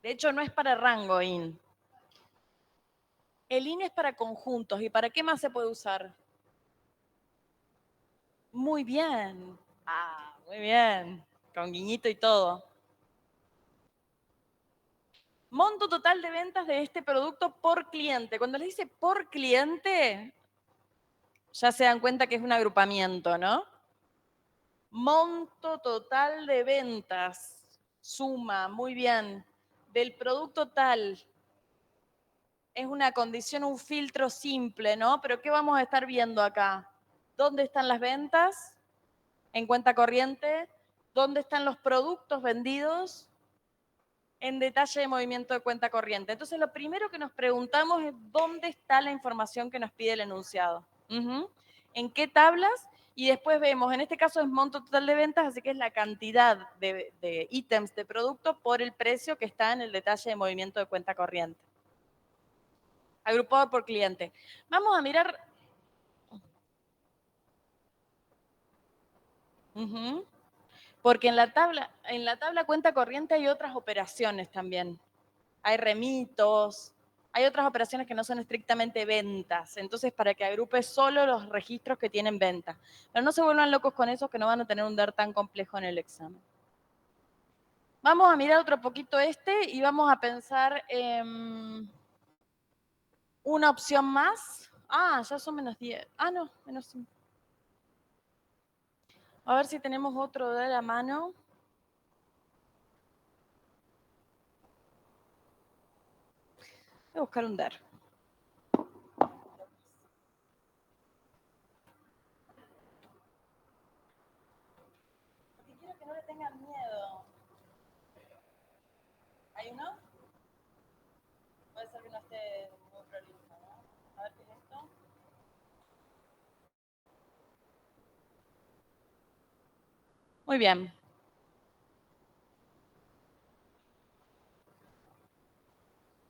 De hecho, no es para rango IN. El IN es para conjuntos. ¿Y para qué más se puede usar? Muy bien. Ah, muy bien. Con guiñito y todo. Monto total de ventas de este producto por cliente. Cuando les dice por cliente, ya se dan cuenta que es un agrupamiento, ¿no? Monto total de ventas. Suma, muy bien. Del producto tal. Es una condición, un filtro simple, ¿no? Pero ¿qué vamos a estar viendo acá? ¿Dónde están las ventas? En cuenta corriente. ¿Dónde están los productos vendidos? En detalle de movimiento de cuenta corriente. Entonces, lo primero que nos preguntamos es ¿dónde está la información que nos pide el enunciado? ¿En qué tablas? Y después vemos, en este caso es monto total de ventas, así que es la cantidad de ítems de producto por el precio que está en el detalle de movimiento de cuenta corriente. Agrupado por cliente. Vamos a mirar. Porque en la tabla cuenta corriente hay otras operaciones también. Hay remitos, hay otras operaciones que no son estrictamente ventas. Entonces, para que agrupe solo los registros que tienen venta. Pero no se vuelvan locos con eso, que no van a tener un DER tan complejo en el examen. Vamos a mirar otro poquito y vamos a pensar en una opción más. Ah, ya son menos 10. Ah, no, menos 5. A ver si tenemos otro de la mano. Voy a buscar un DER. Porque quiero que no le tengan miedo. ¿Hay uno? Puede ser que no esté muy prolijo, ¿no? A ver qué es esto. Muy bien.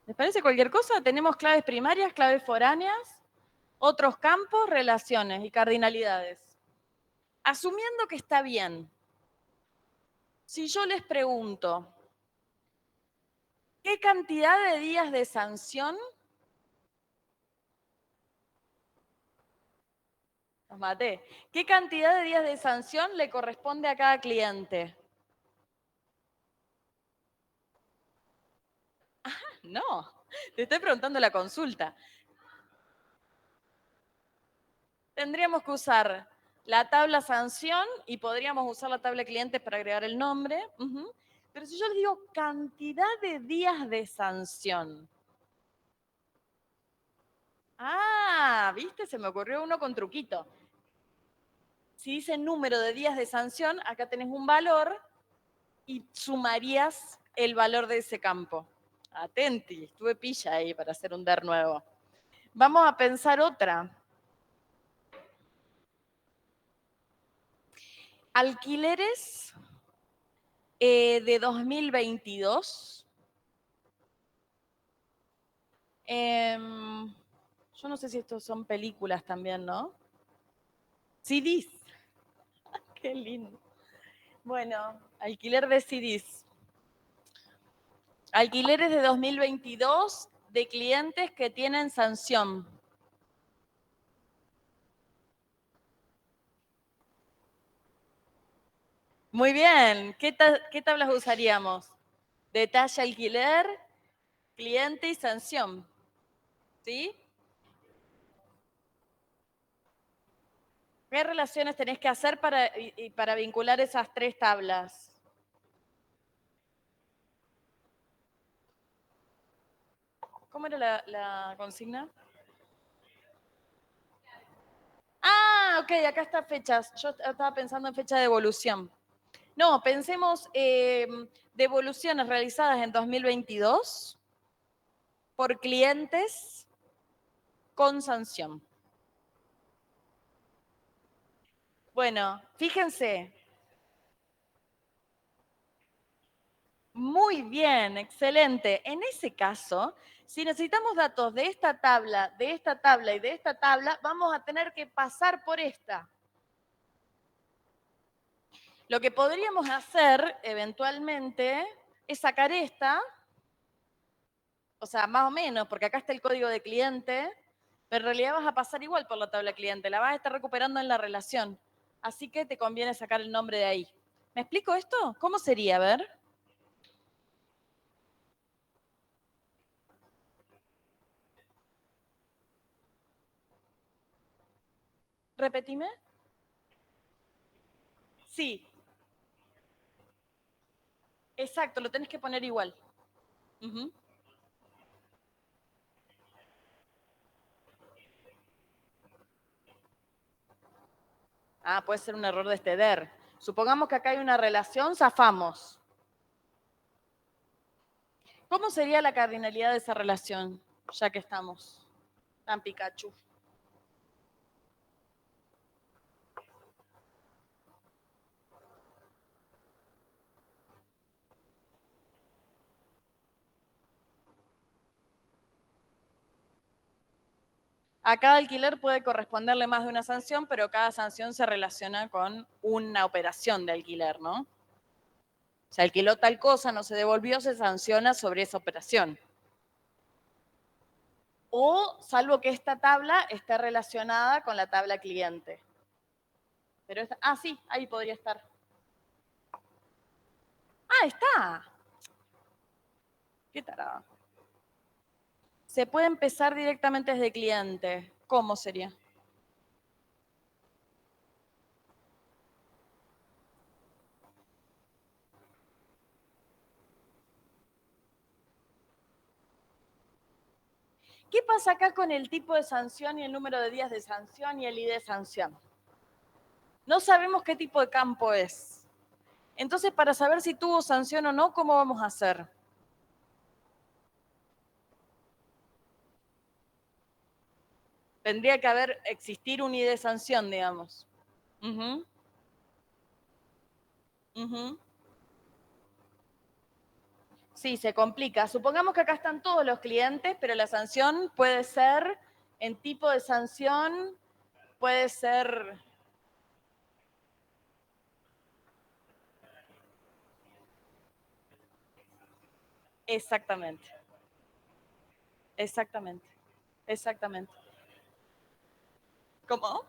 ¿Les parece cualquier cosa? Tenemos claves primarias, claves foráneas, otros campos, relaciones y cardinalidades. Asumiendo que está bien, si yo les pregunto, ¿qué cantidad de días de sanción? Los maté. ¿Qué cantidad de días de sanción le corresponde a cada cliente? No, te estoy preguntando la consulta. Tendríamos que usar la tabla sanción y podríamos usar la tabla clientes para agregar el nombre. Pero si yo les digo cantidad de días de sanción. Ah, ¿viste? Se me ocurrió uno con truquito. Si dice número de días de sanción, acá tenés un valor y sumarías el valor de ese campo. Atenti, estuve pilla ahí para hacer un DER nuevo. Vamos a pensar otra. Alquileres de 2022. Yo no sé si estos son películas también, ¿no? CDs. Qué lindo. Bueno, alquiler de CDs. Alquileres de 2022 de clientes que tienen sanción. Muy bien. ¿Qué tablas usaríamos? Detalle, alquiler, cliente y sanción. ¿Sí? ¿Qué relaciones tenés que hacer para vincular esas tres tablas? ¿Cómo era la consigna? Ah, ok, acá está fechas. Yo estaba pensando en fecha de evolución. No, pensemos devoluciones realizadas en 2022 por clientes con sanción. Bueno, fíjense. Muy bien, excelente. En ese caso, si necesitamos datos de esta tabla y de esta tabla, vamos a tener que pasar por esta. Lo que podríamos hacer eventualmente es sacar esta, o sea, más o menos, porque acá está el código de cliente, pero en realidad vas a pasar igual por la tabla cliente, la vas a estar recuperando en la relación. Así que te conviene sacar el nombre de ahí. ¿Me explico esto? ¿Cómo sería? A ver. Repetime. Sí. Exacto, lo tenés que poner igual. Uh-huh. Ah, puede ser un error de este DER. Supongamos que acá hay una relación, zafamos. ¿Cómo sería la cardinalidad de esa relación, ya que estamos tan Pikachu? A cada alquiler puede corresponderle más de una sanción, pero cada sanción se relaciona con una operación de alquiler, ¿no? Se alquiló tal cosa, no se devolvió, se sanciona sobre esa operación. O salvo que esta tabla esté relacionada con la tabla cliente. Pero sí, ahí podría estar. Ah, está. Qué tarada. Se puede empezar directamente desde cliente. ¿Cómo sería? ¿Qué pasa acá con el tipo de sanción y el número de días de sanción y el ID de sanción? No sabemos qué tipo de campo es. Entonces, para saber si tuvo sanción o no, ¿cómo vamos a hacer? Tendría que existir un ID de sanción, digamos. Uh-huh. Uh-huh. Sí, se complica. Supongamos que acá están todos los clientes, pero la sanción puede ser, en tipo de sanción, puede ser... Exactamente. Exactamente. Exactamente. ¿Cómo?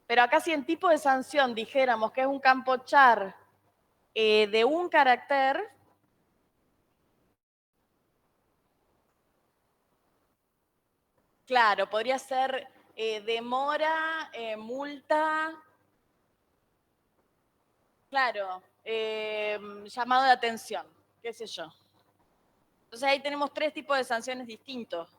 Pero acá si en tipo de sanción dijéramos que es un campo char de un carácter, claro, podría ser demora, multa, claro, llamado de atención, qué sé yo. Entonces ahí tenemos tres tipos de sanciones distintos.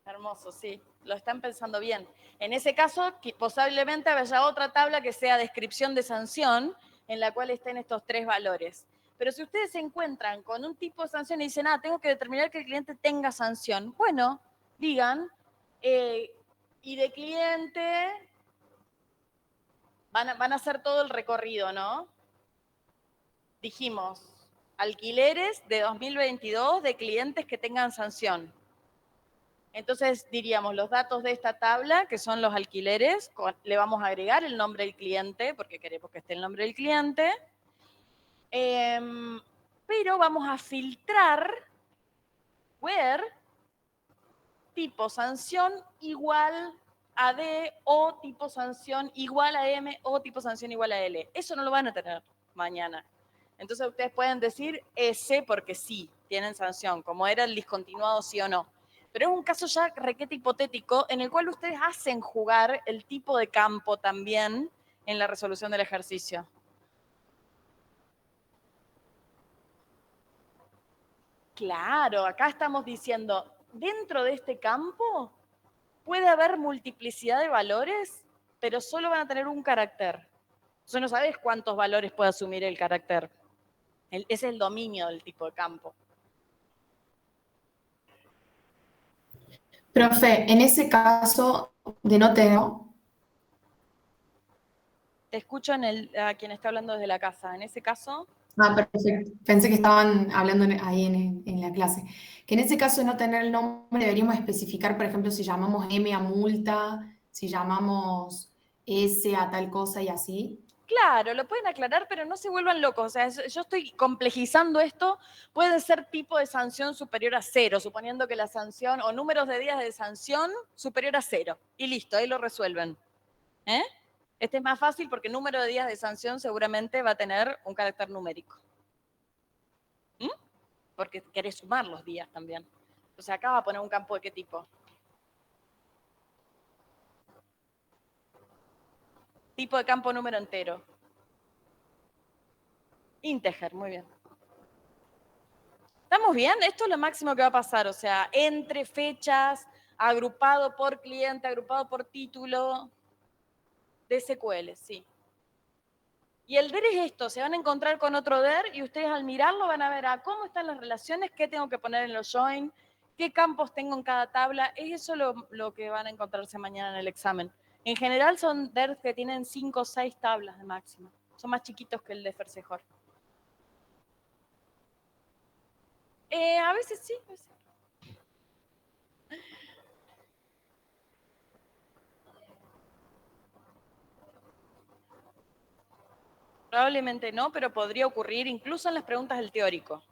Hermoso, sí, lo están pensando bien. En ese caso, posiblemente haya otra tabla que sea descripción de sanción, en la cual estén estos tres valores. Pero si ustedes se encuentran con un tipo de sanción y dicen, tengo que determinar que el cliente tenga sanción, bueno, digan, y de cliente van a hacer todo el recorrido, ¿no? Dijimos, alquileres de 2022 de clientes que tengan sanción. Entonces diríamos los datos de esta tabla, que son los alquileres, le vamos a agregar el nombre del cliente, porque queremos que esté el nombre del cliente, Pero vamos a filtrar where tipo sanción igual a D o tipo sanción igual a M o tipo sanción igual a L. Eso no lo van a tener mañana. Entonces ustedes pueden decir S porque sí, tienen sanción, como era el discontinuado sí o no. Pero es un caso ya requete hipotético en el cual ustedes hacen jugar el tipo de campo también en la resolución del ejercicio. Claro, acá estamos diciendo, dentro de este campo puede haber multiplicidad de valores, pero solo van a tener un carácter. Entonces no sabes cuántos valores puede asumir el carácter. Ese es el dominio del tipo de campo. Profe, en ese caso de no tengo, Te escucho a quien está hablando desde la casa. En ese caso, perfecto. Pensé que estaban hablando ahí en la clase. Que en ese caso de no tener el nombre, deberíamos especificar, por ejemplo, si llamamos M a multa, si llamamos S a tal cosa y así. claro, lo pueden aclarar, pero no se vuelvan locos. O sea, yo estoy complejizando esto. Puede ser tipo de sanción superior a 0, suponiendo que la sanción o números de días de sanción superior a 0. Y listo, ahí lo resuelven. Este es más fácil porque el número de días de sanción seguramente va a tener un carácter numérico. Porque querés sumar los días también. Entonces acá va a poner un campo de qué tipo. Tipo de campo número entero. Integer, muy bien. ¿Estamos bien? Esto es lo máximo que va a pasar. O sea, entre fechas, agrupado por cliente, agrupado por título, de SQL, sí. Y el DER es esto, se van a encontrar con otro DER y ustedes al mirarlo van a ver cómo están las relaciones, qué tengo que poner en los join, qué campos tengo en cada tabla. Es eso lo que van a encontrarse mañana en el examen. En general son DERs que tienen 5 o 6 tablas de máximo. Son más chiquitos que el de Fersejor. A veces sí, a veces. Probablemente no, pero podría ocurrir incluso en las preguntas del teórico.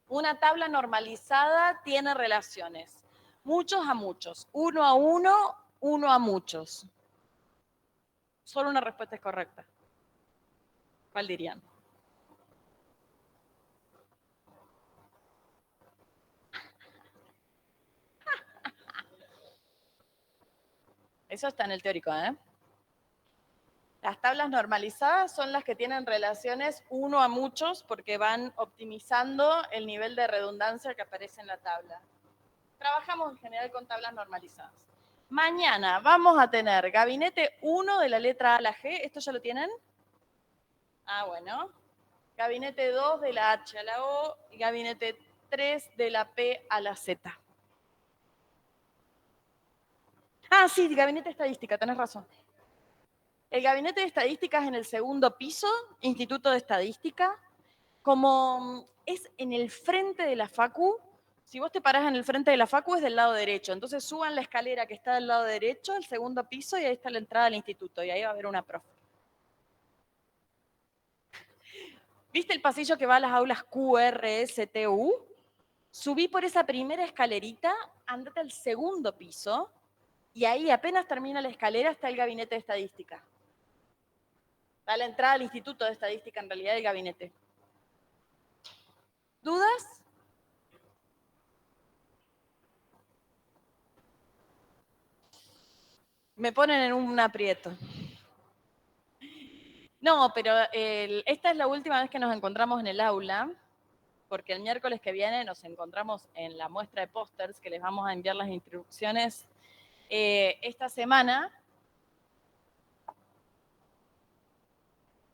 Una tabla normalizada tiene relaciones. Muchos a muchos. Uno a uno, uno a muchos. Solo una respuesta es correcta. ¿Cuál dirían? Eso está en el teórico, ¿eh? Las tablas normalizadas son las que tienen relaciones uno a muchos porque van optimizando el nivel de redundancia que aparece en la tabla. Trabajamos en general con tablas normalizadas. Mañana vamos a tener gabinete 1 de la letra A a la G. ¿Esto ya lo tienen? Bueno. Gabinete 2 de la H a la O y gabinete 3 de la P a la Z. Sí, gabinete de estadística, tenés razón. El gabinete de estadística es en el segundo piso, Instituto de Estadística. Como es en el frente de la facu, si vos te parás en el frente de la facu es del lado derecho. Entonces suban la escalera que está del lado derecho, el segundo piso, y ahí está la entrada al instituto. Y ahí va a haber una profe. ¿Viste el pasillo que va a las aulas QRSTU? Subí por esa primera escalerita, andate al segundo piso, y ahí apenas termina la escalera está el gabinete de estadística. Da la entrada al Instituto de Estadística, en realidad, el gabinete. ¿Dudas? Me ponen en un aprieto. No, pero esta es la última vez que nos encontramos en el aula, porque el miércoles que viene nos encontramos en la muestra de pósters, que les vamos a enviar las instrucciones esta semana.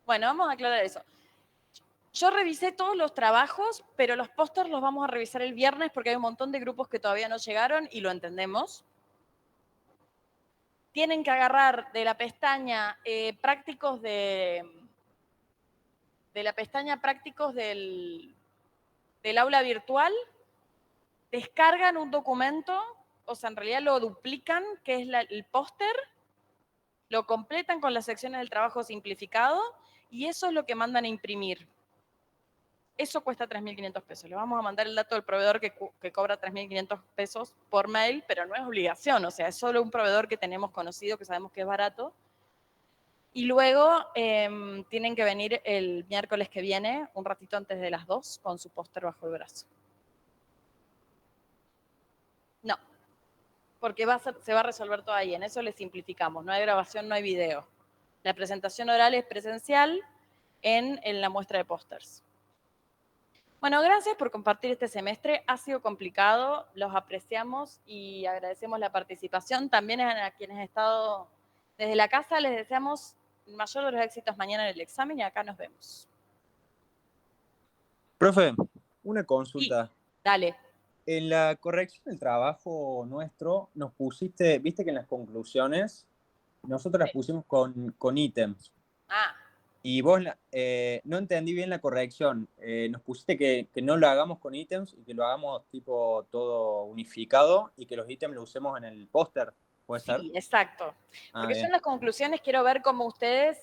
Bueno, vamos a aclarar eso. Yo revisé todos los trabajos, pero los pósters los vamos a revisar el viernes porque hay un montón de grupos que todavía no llegaron y lo entendemos. Tienen que agarrar de la pestaña prácticos del aula virtual, descargan un documento, o sea, en realidad lo duplican, que es el póster, lo completan con las secciones del trabajo simplificado y eso es lo que mandan a imprimir. Eso cuesta 3.500 pesos. Le vamos a mandar el dato del proveedor que cobra 3.500 pesos por mail, pero no es obligación, o sea, es solo un proveedor que tenemos conocido, que sabemos que es barato. Y luego tienen que venir el miércoles que viene, un ratito antes de las 2, con su póster bajo el brazo. No, porque se va a resolver todo ahí, en eso le simplificamos, no hay grabación, no hay video. La presentación oral es presencial en la muestra de pósters. Bueno, gracias por compartir este semestre. Ha sido complicado, los apreciamos y agradecemos la participación. También a quienes han estado desde la casa les deseamos el mayor de los éxitos mañana en el examen y acá nos vemos. Profe, una consulta. Sí, dale. En la corrección del trabajo nuestro, nos pusiste, viste que en las conclusiones, nosotros las pusimos con ítems. Ah. Y vos no entendí bien la corrección. Nos pusiste que no lo hagamos con ítems y que lo hagamos tipo todo unificado y que los ítems los usemos en el póster. ¿Puede ser? Sí, exacto. Porque bien. son las conclusiones, quiero ver cómo ustedes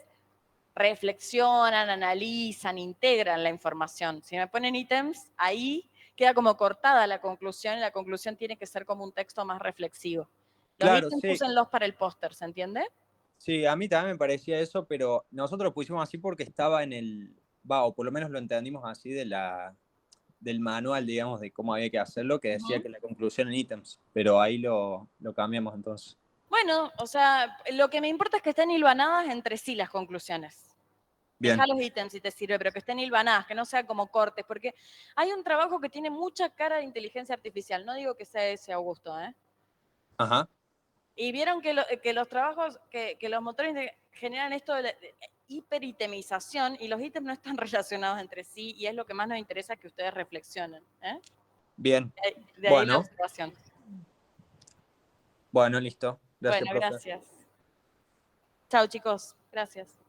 reflexionan, analizan, integran la información. Si me ponen ítems, ahí queda como cortada la conclusión y la conclusión tiene que ser como un texto más reflexivo. Los Claro, ítems sí. úsenlos para el póster, ¿se entiende? Sí, a mí también me parecía eso, pero nosotros lo pusimos así porque estaba en el, o por lo menos lo entendimos así del manual, digamos, de cómo había que hacerlo, que decía que la conclusión en ítems, pero ahí lo cambiamos entonces. Bueno, o sea, lo que me importa es que estén hilvanadas entre sí las conclusiones. Bien. Deja los ítems si te sirve, pero que estén hilvanadas, que no sea como cortes, porque hay un trabajo que tiene mucha cara de inteligencia artificial. No digo que sea ese, Augusto, ¿eh? Ajá. Y vieron que los trabajos, que los motores generan esto de hiperitemización y los ítems no están relacionados entre sí y es lo que más nos interesa que ustedes reflexionen. ¿Eh? Bien. De ahí la observación. Bueno, listo. Gracias, Bueno, profe. gracias. Chao, chicos. Gracias.